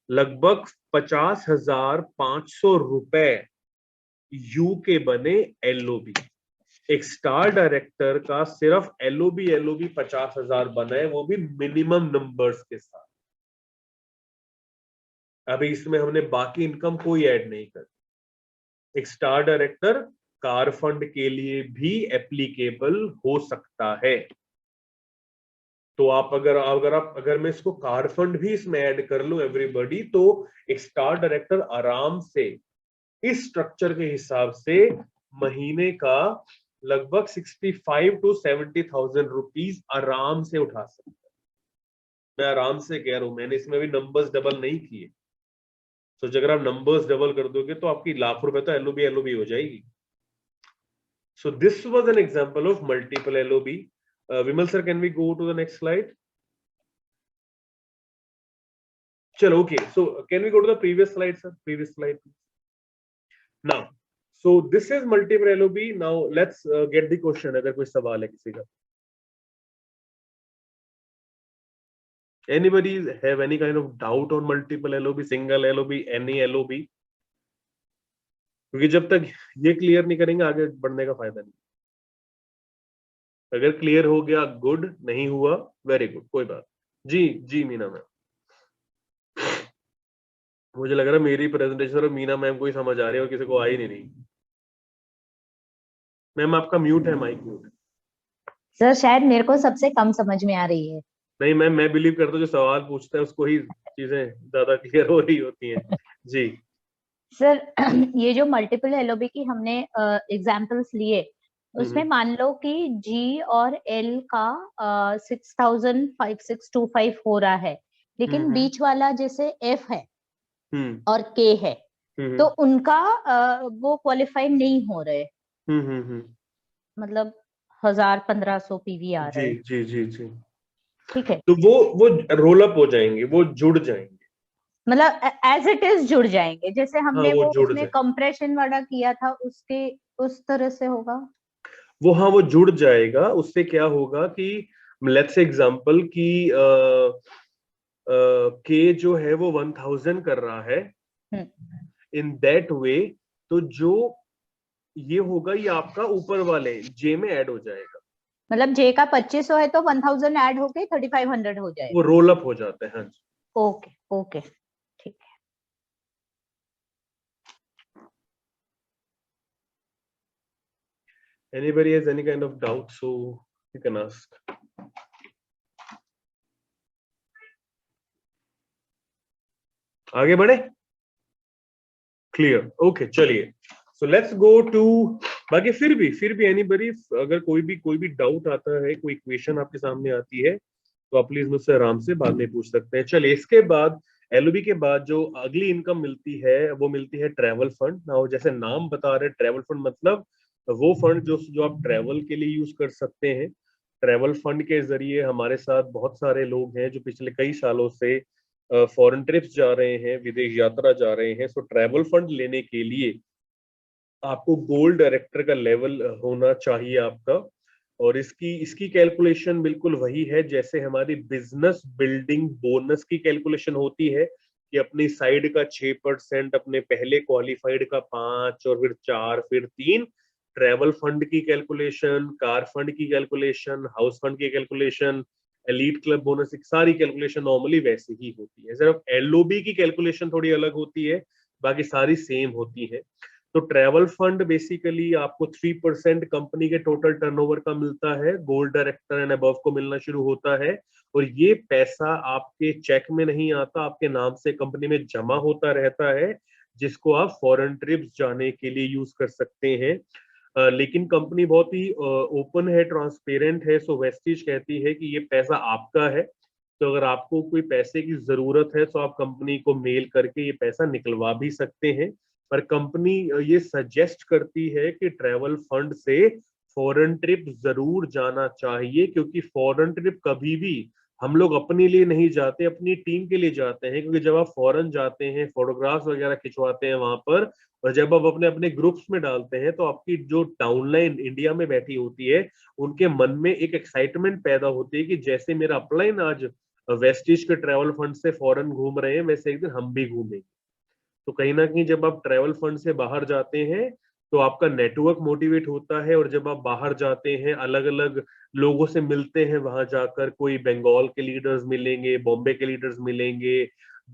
लगभग 50,500 रुपए यू के बने एलओबी। एक स्टार डायरेक्टर का सिर्फ एलओबी 50,000 बना है, वो भी मिनिमम नंबर्स के साथ। अभी इसमें हमने बाकी इनकम कोई ऐड नहीं कर। एक स्टार डायरेक्टर कार फंड के लिए भी एप्लीकेबल हो सकता है। तो आप अगर मैं इसको कार फंड भी इसमें ऐड कर लूं एवरीबॉडी, तो एक स्टार डायरेक्टर आराम से इस स्ट्रक्चर के हिसाब से महीने का लगभग 65 to 70,000 रुपीज आराम से उठा सकता है। मैं आराम से कह रहा हूं, मैंने इसमें भी नंबर्स डबल नहीं किए। तो अगर आप नंबर्स डबल कर दोगे तो आपकी लाख रुपए तो एलओबी हो जाएगी। So this was an example of multiple LOB. Vimal sir, can we go to the next slide? Chalo, okay. So can we go to the previous slide, sir? Previous slide. Now, so this is multiple LOB. Now let's get the question. अगर कोई सवाल है किसी का? Anybody have any kind of doubt on multiple LOB, single LOB, any LOB? क्योंकि जब तक ये क्लियर नहीं करेंगे आगे बढ़ने का फायदा नहीं। अगर क्लियर हो गया गुड, नहीं हुआ वेरी गुड, कोई बात। जी मीना मैम, मुझे लग रहा है मेरी प्रेजेंटेशन और मीना मैम को ही समझ आ रही है और किसी को आ ही नहीं रही। मैम आपका म्यूट है, माइक म्यूट है। सर शायद मेरे को सबसे कम समझ में आ रही है। नहीं मैम, मैं बिलीव करता हूँ जो सवाल पूछता है उसको ही चीजें ज्यादा क्लियर हो रही होती हैं। जी सर ये जो मल्टीपल एलओबी की हमने एग्जांपल्स लिए, उसमें मान लो कि जी और एल का 605625 हो रहा है, लेकिन बीच वाला जैसे एफ है और के है, तो उनका वो क्वालिफाई नहीं हो रहे। मतलब 1000-1500 पीवी आ रहे हैं। जी ठीक है, तो वो रोल अप हो जाएंगे, वो जुड़ जाएंगे, मतलब एज इट इज जुड़ जाएंगे। जैसे हमने वो वो जुड़ उसमें कंप्रेशन वाला किया था, उसके उस तरह से होगा वो। हाँ वो जुड़ जाएगा। उससे क्या होगा कि लेट्स से एग्जांपल कि के जो है वो 1000 कर रहा है इन दैट वे, तो जो ये होगा ये आपका ऊपर वाले जे में ऐड हो जाएगा। मतलब जे का 2500 है तो 1000 ऐड होके 3500 हो जाएगा, वो रोल अप हो जाता है। हाँ जी, ओके ओके ठीक है। anybody has any kind of doubt, so you can ask. आगे बढ़े? क्लियर, ओके चलिए। सो लेट्स गो टू, बाकी फिर भी एनीबडी अगर कोई भी डाउट आता है, कोई इक्वेशन आपके सामने आती है, तो आप प्लीज मुझसे आराम से बाद में पूछ सकते हैं। चलिए, इसके बाद एलओबी के बाद जो अगली इनकम मिलती है वो मिलती है ट्रैवल फंड। ना जैसे नाम बता रहे, ट्रैवल फंड मतलब वो फंड जो आप ट्रैवल के लिए यूज कर सकते हैं। ट्रैवल फंड के जरिए हमारे साथ बहुत सारे लोग हैं जो पिछले कई सालों से फॉरेन ट्रिप्स जा रहे हैं, विदेश यात्रा जा रहे हैं। सो ट्रैवल फंड लेने के लिए आपको गोल्ड डायरेक्टर का लेवल होना चाहिए आपका। और इसकी कैलकुलेशन बिल्कुल वही है जैसे हमारी बिजनेस बिल्डिंग बोनस की कैलकुलेशन होती है कि अपनी साइड का 6%, अपने पहले क्वालिफाइड का 5 और फिर 4 फिर 3। ट्रैवल फंड की कैलकुलेशन, कार फंड की कैलकुलेशन, हाउस फंड की कैलकुलेशन, एलीट क्लब बोनस, सारी कैलकुलेशन नॉर्मली वैसे ही होती है। सिर्फ एलओबी की कैलकुलेशन थोड़ी अलग होती है, बाकी सारी सेम होती है। तो ट्रैवल फंड बेसिकली आपको 3% कंपनी के टोटल टर्नओवर का मिलता है, गोल्ड डायरेक्टर एंड अबव को मिलना शुरू होता है। और ये पैसा आपके चेक में नहीं आता, आपके नाम से कंपनी में जमा होता रहता है, जिसको आप फॉरेन ट्रिप्स जाने के लिए यूज कर सकते हैं। लेकिन कंपनी बहुत ही ओपन है, ट्रांसपेरेंट है। सो वेस्टिज कहती है कि ये पैसा आपका है, तो अगर आपको कोई पैसे की जरूरत है तो आप कंपनी को मेल करके ये पैसा निकलवा भी सकते हैं। पर कंपनी ये सजेस्ट करती है कि ट्रैवल फंड से फॉरेन ट्रिप जरूर जाना चाहिए, क्योंकि फॉरेन ट्रिप कभी भी हम लोग अपने लिए नहीं जाते, अपनी टीम के लिए जाते हैं। क्योंकि जब आप फॉरेन जाते हैं, फोटोग्राफ्स वगैरह खिंचवाते हैं वहां पर, और जब आप अपने अपने ग्रुप्स में डालते हैं, तो आपकी जो डाउनलाइन इंडिया में बैठी होती है, उनके मन में एक एक्साइटमेंट पैदा होती है कि जैसे मेरा अपलाइन आज वेस्टिज के ट्रैवल फंड से फॉरेन घूम रहे हैं, वैसे एक दिन हम भी घूमेंगे। तो कहीं ना कहीं जब आप ट्रैवल फंड से बाहर जाते हैं तो आपका नेटवर्क मोटिवेट होता है, और जब आप बाहर जाते हैं अलग अलग लोगों से मिलते हैं, वहां जाकर कोई बंगाल के लीडर्स मिलेंगे, बॉम्बे के लीडर्स मिलेंगे,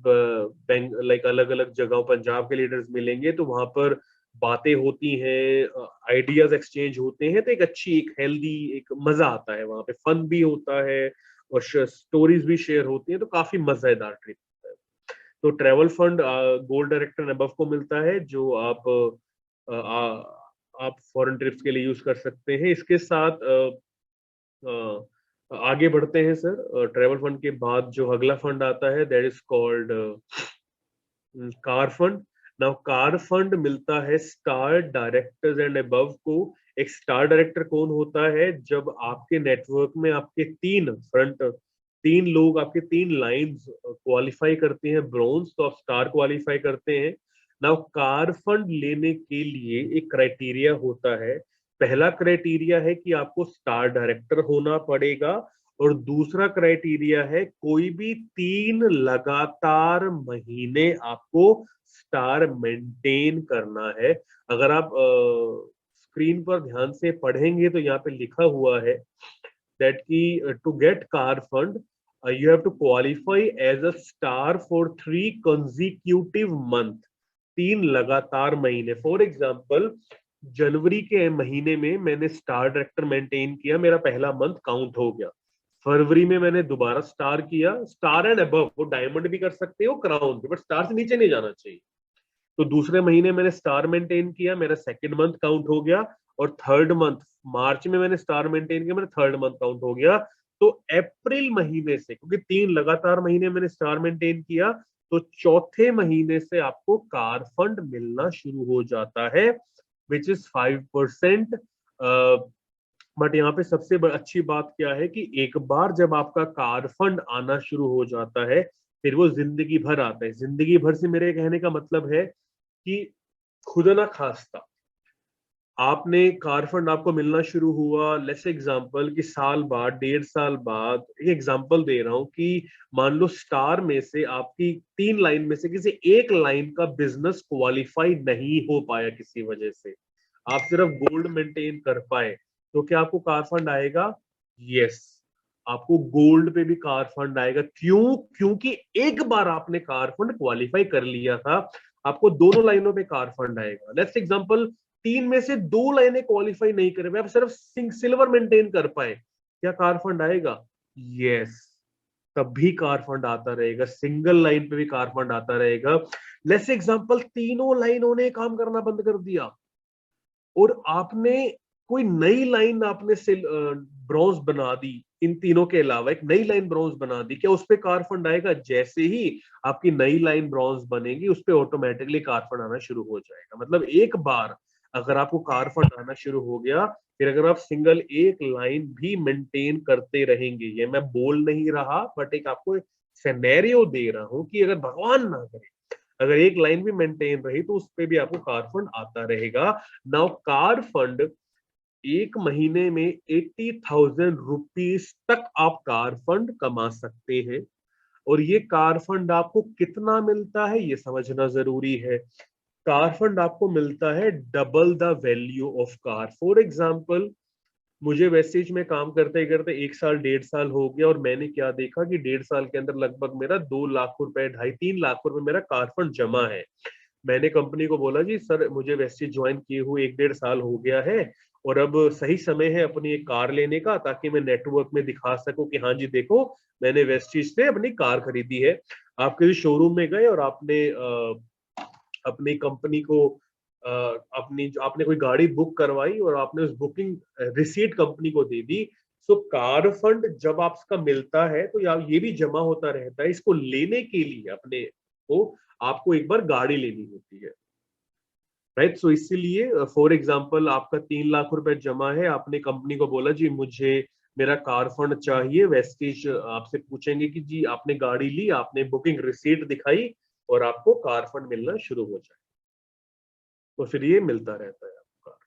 लाइक अलग अलग जगहों पंजाब के लीडर्स मिलेंगे, तो वहां पर बातें होती हैं, आइडियाज एक्सचेंज होते हैं। तो एक अच्छी, एक हेल्दी, एक मजा आता है, वहां पे फन भी होता है और स्टोरीज भी शेयर होती हैं, तो काफी मजेदार ट्रिप। तो travel fund gold director above को मिलता है, जो आप फॉरेन ट्रिप्स के लिए यूज कर सकते हैं। इसके साथ आगे बढ़ते हैं सर। ट्रेवल फंड के बाद जो अगला फंड आता है that is called car fund. Now car fund मिलता है स्टार डायरेक्टर्स एंड अबव को। एक स्टार डायरेक्टर कौन होता है? जब आपके नेटवर्क में आपके तीन लोग आपके 3 लाइंस क्वालिफाई करते हैं ब्रॉन्ज, तो आप स्टार क्वालिफाई करते हैं। नाउ कार फंड लेने के लिए एक क्राइटेरिया होता है। पहला क्राइटेरिया है कि आपको स्टार डायरेक्टर होना पड़ेगा, और दूसरा क्राइटेरिया है कोई भी 3 लगातार महीने आपको स्टार मेंटेन करना है। अगर आप स्क्रीन पर ध्यान से पढ़ेंगे तो यहाँ पे लिखा हुआ है दैट कि to get car fund you have to qualify as a star for 3 consecutive month, 3 लगातार महीने। फॉर एग्जाम्पल जनवरी के महीने में मैंने स्टार डायरेक्टर मेंटेन किया, मेरा पहला मंथ काउंट हो गया। फरवरी में मैंने दोबारा स्टार किया, स्टार एंड अबव, वो डायमंड भी कर सकते हो, क्राउन भी, बट स्टार से नीचे नहीं जाना चाहिए। तो दूसरे महीने मैंने स्टार मेंटेन किया, मेरा सेकंड मंथ काउंट हो गया। और थर्ड मंथ मार्च में मैंने स्टार मेंटेन किया, मेरा थर्ड मंथ काउंट हो गया। तो अप्रैल महीने से, क्योंकि 3 लगातार महीने मैंने स्टार मेंटेन किया, तो चौथे महीने से आपको कार फंड मिलना शुरू हो जाता है, विच इज 5%। बट यहाँ पे सबसे अच्छी बात क्या है कि एक बार जब आपका कार फंड आना शुरू हो जाता है, फिर वो जिंदगी भर आता है। जिंदगी भर से मेरे कहने का मतलब है कि खुदा ना खास्ता आपने कार फंड आपको मिलना शुरू हुआ, लेट्स एग्जांपल कि साल बाद, 1.5 साल बाद, एक एग्जांपल दे रहा हूं कि मान लो स्टार में से आपकी 3 लाइन में से किसी एक लाइन का बिजनेस क्वालिफाई नहीं हो पाया किसी वजह से, आप सिर्फ गोल्ड मेंटेन कर पाए, तो क्या आपको कार फंड आएगा? यस, आपको गोल्ड पे भी कार फंड आएगा। क्यों? क्योंकि एक बार आपने कार फंड क्वालिफाई कर लिया था, आपको दोनों लाइनों पे कार फंड आएगा। लेट्स एग्जांपल 3 में से 2 लाइनें क्वालिफाई नहीं कर पाए, आप सिर्फ सिल्वर मेंटेन कर पाए, क्या कार फंड आएगा? यस, तब भी कार फंड आता रहेगा। सिंगल लाइन पे भी कार फंड आता रहेगा। लेट्स एग्जांपल तीनों लाइनों ने काम करना बंद कर दिया और आपने कोई नई लाइन आपने ब्रॉन्ज बना दी, इन तीनों के अलावा एक नई लाइन ब्रॉन्ज बना दी, क्या उस पे कार फंड आएगा? जैसे ही आपकी नई लाइन ब्रॉन्ज बनेगी उस पे ऑटोमेटिकली कार फंड आना शुरू हो जाएगा। मतलब एक बार अगर आपको कार फंड आना शुरू हो गया, फिर अगर आप सिंगल एक लाइन भी मेंटेन करते रहेंगे, ये मैं बोल नहीं रहा बट एक आपको सिनेरियो दे रहा हूं कि अगर भगवान ना करे अगर एक लाइन भी मेंटेन रही तो उस पे भी आपको कार फंड आता रहेगा। नाउ कार फंड एक महीने में 80,000 रुपीज तक आप कार फंड कमा सकते हैं। और ये कार फंड आपको कितना मिलता है ये समझना जरूरी है। कार फंड आपको मिलता है double the value of car. For example मुझे वेस्टेज में काम करते करते 1 साल 1.5 साल हो गया और मैंने क्या देखा कि 1.5 साल के अंदर लगभग मेरा 2 लाख रुपए 2.5-3 लाख रुपए मेरा कार फंड जमा है। मैंने कंपनी को बोला जी सर मुझे वेस्टेज ज्वाइन किए हुए 1-1.5 साल हो गया है और अब सही समय है अपनी एक कार लेने का, ताकि मैं नेटवर्क में दिखा सकूं कि हाँ जी देखो मैंने वेस्टेज से अपनी कार खरीदी है। आप किसी शोरूम में गए और आपने अपनी कंपनी को आपने कोई गाड़ी बुक करवाई और आपने उस बुकिंग रिसीट कंपनी को दे दी। सो कार फंड जब आपका मिलता है तो ये भी जमा होता रहता है। इसको लेने के लिए अपने को आपको एक बार गाड़ी लेनी होती है, राइट। सो इसीलिए फॉर एग्जांपल आपका 3 लाख रुपए जमा है, आपने कंपनी को बोला जी मुझे मेरा कार फंड चाहिए, वेस्टेज आपसे पूछेंगे कि जी आपने गाड़ी ली, आपने बुकिंग रिसीट दिखाई और आपको कार फंड मिलना शुरू हो जाए, तो फिर ये मिलता रहता है आपको car.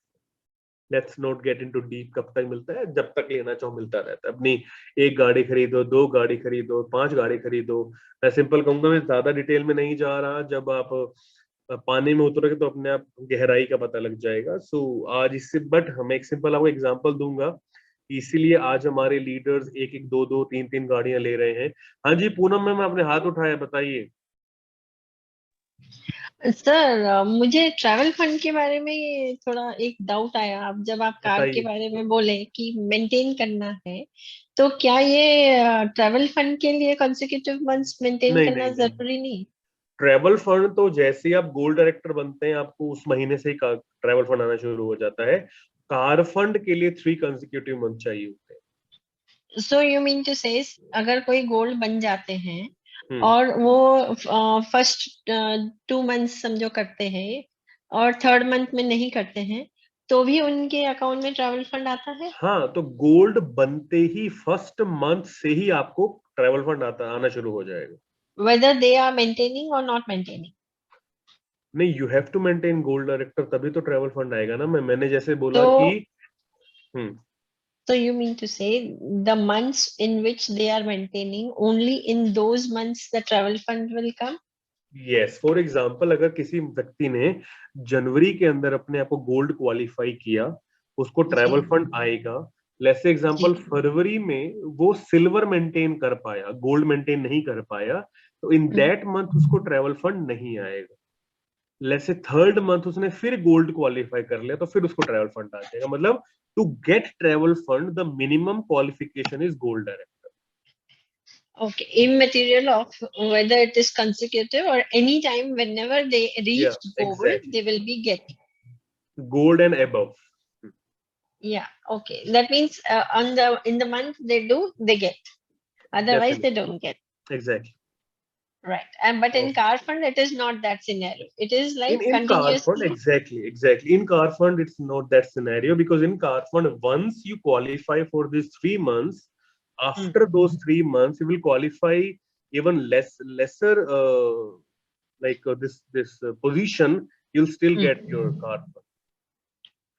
Let's not get into deep, कब तक मिलता है? जब तक लेना चाहो मिलता रहता है। अपनी एक गाड़ी खरीदो, 2 गाड़ी खरीदो, 5 गाड़ी खरीदो। मैं सिंपल कहूंगा, मैं ज्यादा डिटेल में नहीं जा रहा, जब आप पानी में उतरोगे तो अपने आप गहराई का पता लग जाएगा। सो आज इससे बट हम एक सिंपल आपको एग्जांपल दूंगा, इसीलिए आज हमारे लीडर्स 1-1, 2-2, 3-3 गाड़ियां ले रहे हैं। हाँ जी पूनम मैम आपने हाथ उठाया, बताइए। सर मुझे ट्रैवल फंड के बारे में थोड़ा एक डाउट आया। आप जब आप कार के बारे में बोले कि मेंटेन करना है, तो क्या ये ट्रैवल फंड के लिए कॉन्सेक्यूटिव मंथ्स मेंटेन करना जरूरी नहीं? ट्रैवल फंड तो जैसे ही आप गोल्ड डायरेक्टर बनते हैं आपको उस महीने से ही ट्रैवल फंड आना शुरू हो जाता है। कार फंड के लिए 3 कंसेक्यूटिव मंथ चाहिए होते हैं। So you mean to say अगर कोई गोल्ड बन जाते हैं और वो फर्स्ट 2 months समझो करते हैं और 3rd month में नहीं करते हैं तो भी उनके अकाउंट में ट्रैवल फंड आता है? हाँ, तो गोल्ड बनते ही फर्स्ट मंथ से ही आपको ट्रैवल फंड आना शुरू हो जाएगा। Whether they are maintaining or not maintaining? नहीं, you have to maintain gold director, तभी तो ट्रैवल फंड आएगा ना। मैंने जैसे बोला तो, कि So you mean to say the months in which they are maintaining, only in those months the travel fund will come? Yes, for example अगर किसी व्यक्ति ने जनवरी के अंदर अपने आप को गोल्ड क्वालिफाई किया, उसको ट्रैवल फंड आएगा। लेट्स से एग्जाम्पल फरवरी में वो सिल्वर मेंटेन कर पाया, गोल्ड मेंटेन नहीं कर पाया, तो इन दैट मंथ उसको ट्रैवल फंड नहीं आएगा। लेट्स से 3rd मंथ उसने फिर गोल्ड क्वालिफाई कर लिया, तो फिर उसको ट्रैवल फंड आ जाएगा। मतलब to get travel fund the minimum qualification is gold director. Okay, immaterial of whether it is consecutive or any time whenever they reach gold, exactly. they will be getting gold and above. Yeah, okay. That means in the month they do, they get. Otherwise, they don't get. Exactly. Right. And but in car fund, it is not that scenario. It is like in car fund, exactly. In car fund, it's not that scenario, because in car fund, once you qualify for these 3 months, after those 3 months, you will qualify even lesser this position. You'll still get your car fund.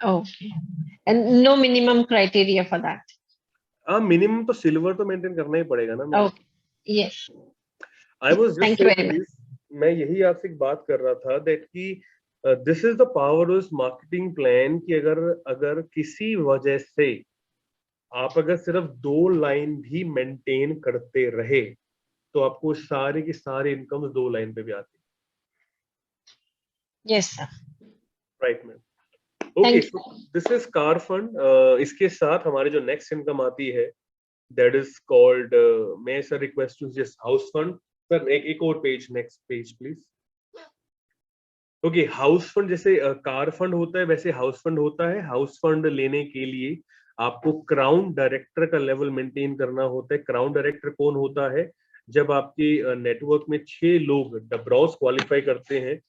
Okay. And no minimum criteria for that. Minimum तो silver तो maintain करना ही पड़ेगा ना। Okay. Yes. I was just saying this, मैं यही आपसे एक बात कर रहा था that कि this is the power of marketing plan कि अगर किसी वजह से आप अगर सिर्फ 2 लाइन भी मेंटेन करते रहे, तो आपको सारे की सारी इनकम 2 लाइन पे भी आती है। Yes sir. Right man. Okay, so this is car fund. इसके साथ हमारे जो नेक्स्ट इनकम आती है, that is called may I sir request to just house fund. Sir एक और page, next page please. Okay, house fund जैसे car fund होता है वैसे हाउस फंड होता है। हाउस फंड लेने के लिए आपको क्राउन डायरेक्टर का लेवल मेंटेन करना होता है। क्राउन डायरेक्टर कौन होता है? जब आपके नेटवर्क में 6 लोग ब्राउज क्वालिफाई करते हैं,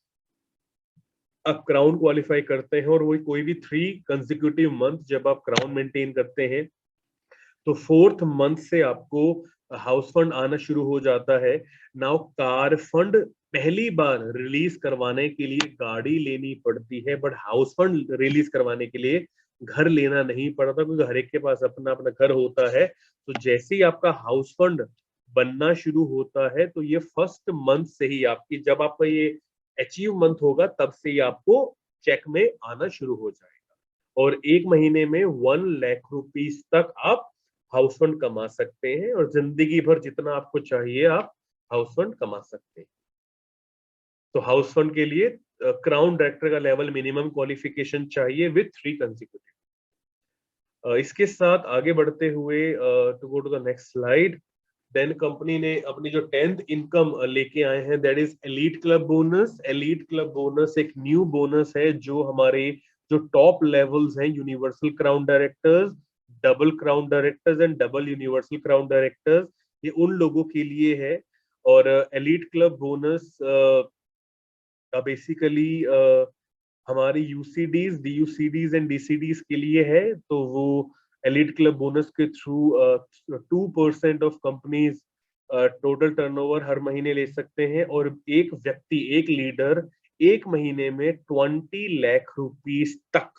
आप क्राउन क्वालिफाई करते हैं, और वो कोई भी 3 कंसेक्यूटिव मंथ जब आप क्राउन मेंटेन करते हैं, तो 4th मंथ से आपको हाउस फंड आना शुरू हो जाता है। नाउ कार फंड पहली बार रिलीज करवाने के लिए गाड़ी लेनी पड़ती है, बट हाउस फंड रिलीज करवाने के लिए घर लेना नहीं पड़ता, क्योंकि हर एक के पास अपना अपना घर होता है। तो जैसे ही आपका हाउस फंड बनना शुरू होता है, तो ये फर्स्ट मंथ से ही आपकी, जब आपका ये अचीव मंथ होगा, तब से ही आपको चेक में आना शुरू हो जाएगा, और 1 महीने में 1 लाख रुपीस तक आप हाउस फंड कमा सकते हैं, और जिंदगी भर जितना आपको चाहिए आप हाउस फंड कमा सकते हैं। तो हाउस फंड के लिए क्राउन डायरेक्टर का लेवल मिनिमम क्वालिफिकेशन चाहिए विथ 3 कंसेक्यूटिव। इसके साथ आगे बढ़ते हुए to go to the next slide, then company ने अपनी जो 10th इनकम लेके आए हैं, that is elite club bonus. Elite club bonus एक न्यू बोनस है जो हमारे जो टॉप लेवल्स हैं, universal crown directors, double crown directors and double universal crown directors, ये उन लोगों के लिए है। और एलीट क्लब बोनस बेसिकली हमारी यूसीडीज, डीयूसीडीज एंड डीसीडीज के लिए है। तो वो एलीट क्लब बोनस के through 2% of companies total turnover हर महीने ले सकते हैं, और एक व्यक्ति, एक लीडर 1 महीने में 20 लाख रुपीस तक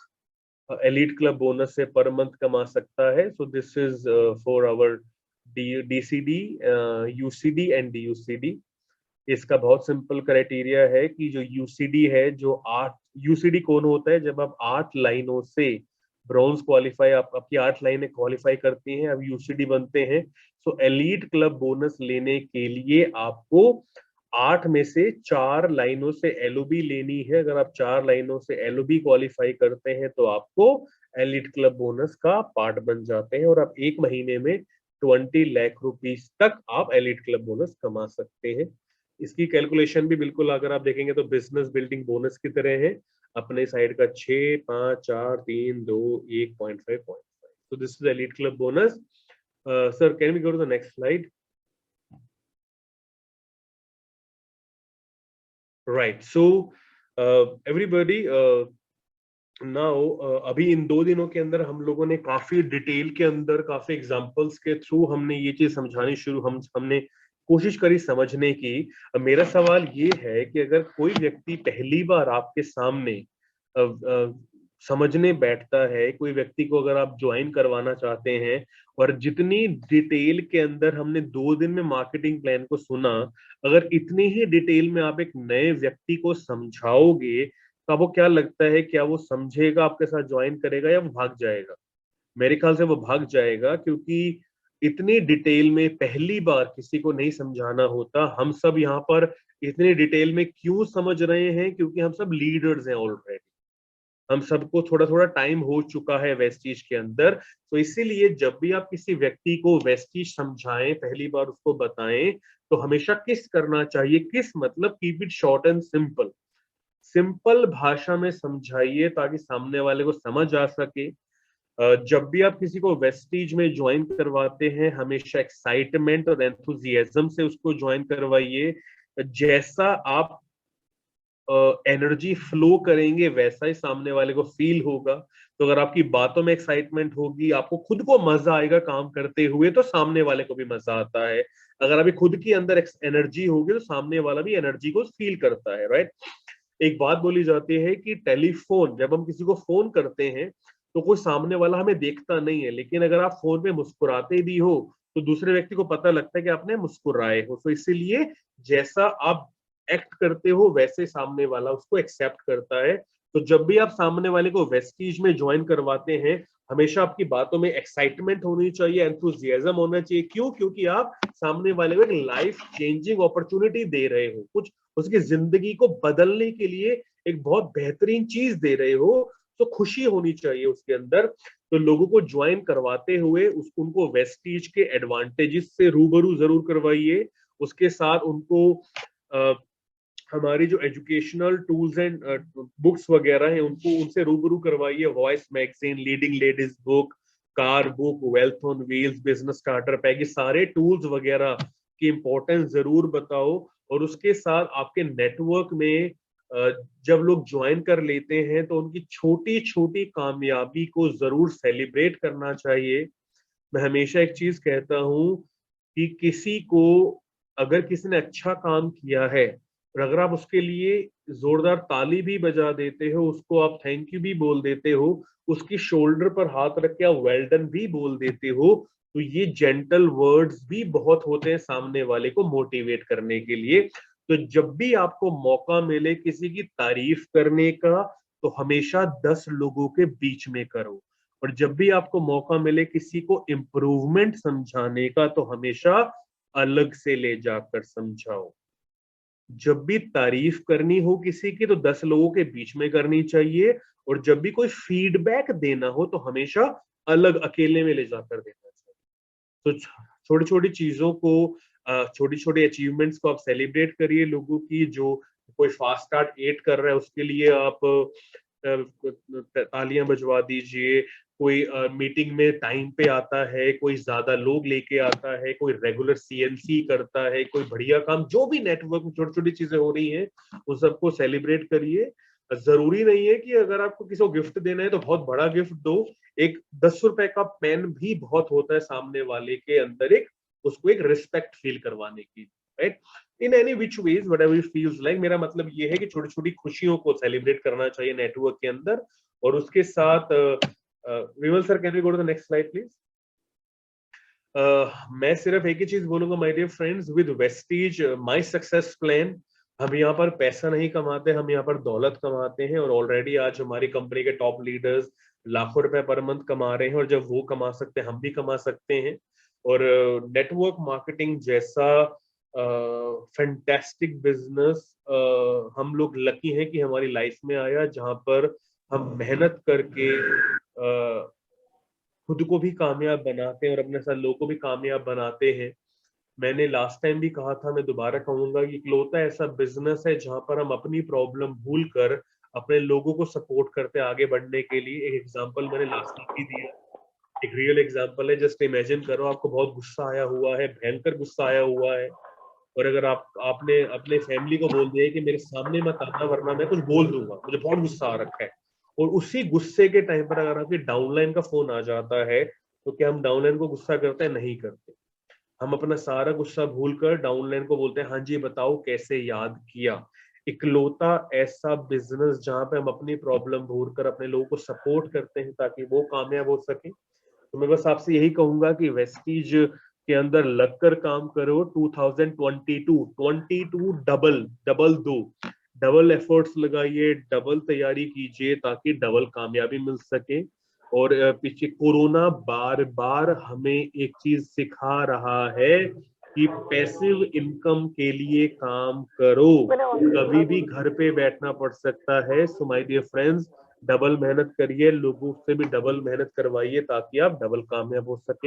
एलीट क्लब बोनस से पर मंथ कमा सकता है। So this is for our DCD, UCD and DUCD. इसका बहुत सिंपल क्राइटेरिया है कि जो यूसीडी है, जो 8 यूसीडी कौन होता है? जब आप 8 लाइनों से ब्रॉन्ज क्वालिफाई, आपकी 8 लाइनें क्वालिफाई करती हैं, अब यूसीडी बनते हैं। सो एलीट क्लब बोनस लेने के लिए आपको 8 में से 4 लाइनों से एलओबी लेनी है। अगर आप 4 लाइनों से एलओबी क्वालिफाई करते हैं, तो आपको एलीट क्लब बोनस का पार्ट बन जाते हैं, और आप 1 महीने में 20 लाख रुपीस तक आप एलीट क्लब बोनस कमा सकते हैं। इसकी कैलकुलेशन भी बिल्कुल अगर आप देखेंगे तो बिजनेस बिल्डिंग बोनस की तरह है, अपने साइड का 6, 5, 4, 3, 2, 1.5. तो this is elite club bonus. Sir, can we go to the next slide? Right. So, everybody, now अभी इन 2 दिनों के अंदर हम लोगों ने काफी डिटेल के अंदर काफी एग्जांपल्स के थ्रू हमने ये चीज समझानी शुरू हमने कोशिश करी समझने की। मेरा सवाल ये है कि अगर कोई व्यक्ति पहली बार आपके सामने समझने बैठता है, कोई व्यक्ति को अगर आप ज्वाइन करवाना चाहते हैं और जितनी डिटेल के अंदर हमने 2 दिन में मार्केटिंग प्लान को सुना, अगर इतनी ही डिटेल में आप एक नए व्यक्ति को समझाओगे तो आपको क्या लगता है, क्या वो समझेगा, आपके साथ ज्वाइन करेगा या वो भाग जाएगा? मेरे ख्याल से वो भाग जाएगा, क्योंकि इतनी डिटेल में पहली बार किसी को नहीं समझाना होता। हम सब यहाँ पर इतनी डिटेल में क्यों समझ रहे हैं? क्योंकि हम सब लीडर्स हैं ऑलरेडी, हम सबको थोड़ा थोड़ा टाइम हो चुका है वेस्टीज के अंदर। तो इसीलिए जब भी आप किसी व्यक्ति को वेस्टीज समझाएं, पहली बार उसको बताएं, तो हमेशा किस करना चाहिए, किस मतलब keep it short and simple, simple भाषा में समझाइए ताकि सामने वाले को समझ आ सके। जब भी आप किसी को वेस्टीज में ज्वाइन करवाते हैं, हमेशा एक्साइटमेंट और एंथुजियाज्म से उसको ज्वाइन करवाइए। जैसा आप एनर्जी फ्लो करेंगे वैसा ही सामने वाले को फील होगा। तो अगर आपकी बातों में एक्साइटमेंट होगी, आपको खुद को मजा आएगा काम करते हुए, तो सामने वाले को भी मजा आता है। अगर अभी खुद की अंदर एनर्जी होगी तो सामने वाला भी एनर्जी को फील करता है, राइट? एक बात बोली जाती है कि टेलीफोन, जब हम किसी को फोन करते हैं तो कोई सामने वाला हमें देखता नहीं है, लेकिन अगर आप फोन पे मुस्कुराते भी हो तो दूसरे व्यक्ति को पता लगता है कि आपने मुस्कुराए हो। तो इसीलिए जैसा आप एक्ट करते हो वैसे सामने वाला उसको एक्सेप्ट करता है। तो जब भी आप सामने वाले को वेस्टीज में ज्वाइन करवाते हैं, हमेशा आपकी बातों में एक्साइटमेंट होनी चाहिए, एंथुजियाज्म होना चाहिए। क्यों? क्योंकि आप सामने वाले को एक लाइफ चेंजिंग अपॉर्चुनिटी दे रहे हो, कुछ उसकी जिंदगी को बदलने के लिए एक बहुत बेहतरीन चीज दे रहे हो, तो खुशी होनी चाहिए उसके अंदर। तो लोगों को ज्वाइन करवाते हुए उनको वेस्टीज के एडवांटेजेस से रूबरू जरूर करवाइए। उसके साथ उनको हमारी जो एजुकेशनल टूल्स एंड बुक्स वगैरह हैं उनसे रूबरू करवाइए। Voice magazine, leading ladies book, car book, wealth on wheels, business starter pack, ये सारे टूल्स वगैरह की इंपॉर्टेंस जरूर बताओ। और उसके साथ आपके नेटवर्क में जब लोग ज्वाइन कर लेते हैं तो उनकी छोटी छोटी कामयाबी को जरूर सेलिब्रेट करना चाहिए। मैं हमेशा एक चीज कहता हूं कि किसी को अगर किसी ने अच्छा काम किया है और अगर आप उसके लिए जोरदार ताली भी बजा देते हो, उसको आप थैंक यू भी बोल देते हो, उसकी शोल्डर पर हाथ रख के आप वेल डन भी बोल देते हो, तो ये जेंटल वर्ड्स भी बहुत होते हैं सामने वाले को मोटिवेट करने के लिए। तो जब भी आपको मौका मिले किसी की तारीफ करने का, तो हमेशा 10 लोगों के बीच में करो। और जब भी आपको मौका मिले किसी को इम्प्रूवमेंट समझाने का, तो हमेशा अलग से ले जाकर समझाओ। जब भी तारीफ करनी हो किसी की तो 10 लोगों के बीच में करनी चाहिए, और जब भी कोई फीडबैक देना हो तो हमेशा अलग अकेले में ले जाकर देना चाहिए। तो छोटी छोटी चीजों को, छोटी छोटी अचीवमेंट्स को आप सेलिब्रेट करिए। लोगों की जो कोई फास्ट स्टार्ट 8 कर रहा है उसके लिए आप तालियां बजवा दीजिए। कोई मीटिंग में टाइम पे आता है, कोई ज्यादा लोग लेके आता है, कोई रेगुलर सीएनसी करता है, कोई बढ़िया काम, जो भी नेटवर्क में छोटी छोटी चीजें हो रही हैं उन सबको सेलिब्रेट करिए। जरूरी नहीं है कि अगर आपको किसी को गिफ्ट देना है तो बहुत बड़ा गिफ्ट दो। एक 10 रुपए का पेन भी बहुत होता है सामने वाले के अंदर एक उसको एक रिस्पेक्ट फील करवाने की, right? In any which ways whatever it feels like. मेरा मतलब ये है कि छोटी छोटी खुशियों को सेलिब्रेट करना चाहिए नेटवर्क के अंदर। और उसके साथ Vimal sir, can we go to the next slide please? मैं सिर्फ एक ही चीज बोलूंगा my dear friends, with Vestige my success plan, हम यहाँ पर पैसा नहीं कमाते, हम यहाँ पर दौलत कमाते हैं। और ऑलरेडी आज हमारी कंपनी के टॉप लीडर्स लाखों रुपए पर मंथ कमा रहे हैं, और जब वो कमा सकते हैं हम भी कमा सकते हैं। और नेटवर्क मार्केटिंग जैसा फैंटास्टिक बिजनेस हम लोग लकी हैं कि हमारी लाइफ में आया, जहां पर हम मेहनत करके खुद को भी कामयाब बनाते हैं और अपने साथ लोगों को भी कामयाब बनाते हैं। मैंने लास्ट टाइम भी कहा था, मैं दोबारा कहूंगा, कि इकलौता ऐसा बिजनेस है जहां पर हम अपनी प्रॉब्लम भूलकर अपने लोगों को सपोर्ट करते आगे बढ़ने के लिए। एक एग्जांपल मैंने लास्ट वीक ही दिया, एक रियल एग्जांपल है, जस्ट इमेजिन करो आपको बहुत गुस्सा आया हुआ है, भयंकर गुस्सा आया हुआ है, और अगर आपने अपने फैमिली को बोल दिया है कि मेरे सामने मत आना वरना मैं कुछ बोल दूंगा, मुझे बहुत गुस्सा आ रखा है, और उसी गुस्से के टाइम पर अगर आपके डाउनलाइन का फोन आ जाता है, तो क्या हम डाउनलाइन को गुस्सा करते हैं? नहीं करते। हम अपना सारा गुस्सा भूलकर डाउनलाइन को बोलते हैं, हाँ जी बताओ कैसे याद किया। इकलौता ऐसा बिजनेस जहां पे हम अपनी प्रॉब्लम भूलकर अपने लोगों को सपोर्ट करते हैं ताकि वो कामयाब हो सके। तो मैं बस आपसे यही कहूंगा कि वेस्टीज के अंदर लगकर काम करो। 2022 डबल एफर्ट्स लगाइए, डबल तैयारी कीजिए ताकि डबल कामयाबी मिल सके। और पीछे कोरोना बार बार हमें एक चीज सिखा रहा है कि पैसिव इनकम के लिए काम करो, कभी भी घर पे बैठना पड़ सकता है। So my dear friends, double मेहनत करिए, लोगों से भी डबल मेहनत करवाइए ताकि आप डबल कामयाब हो सके।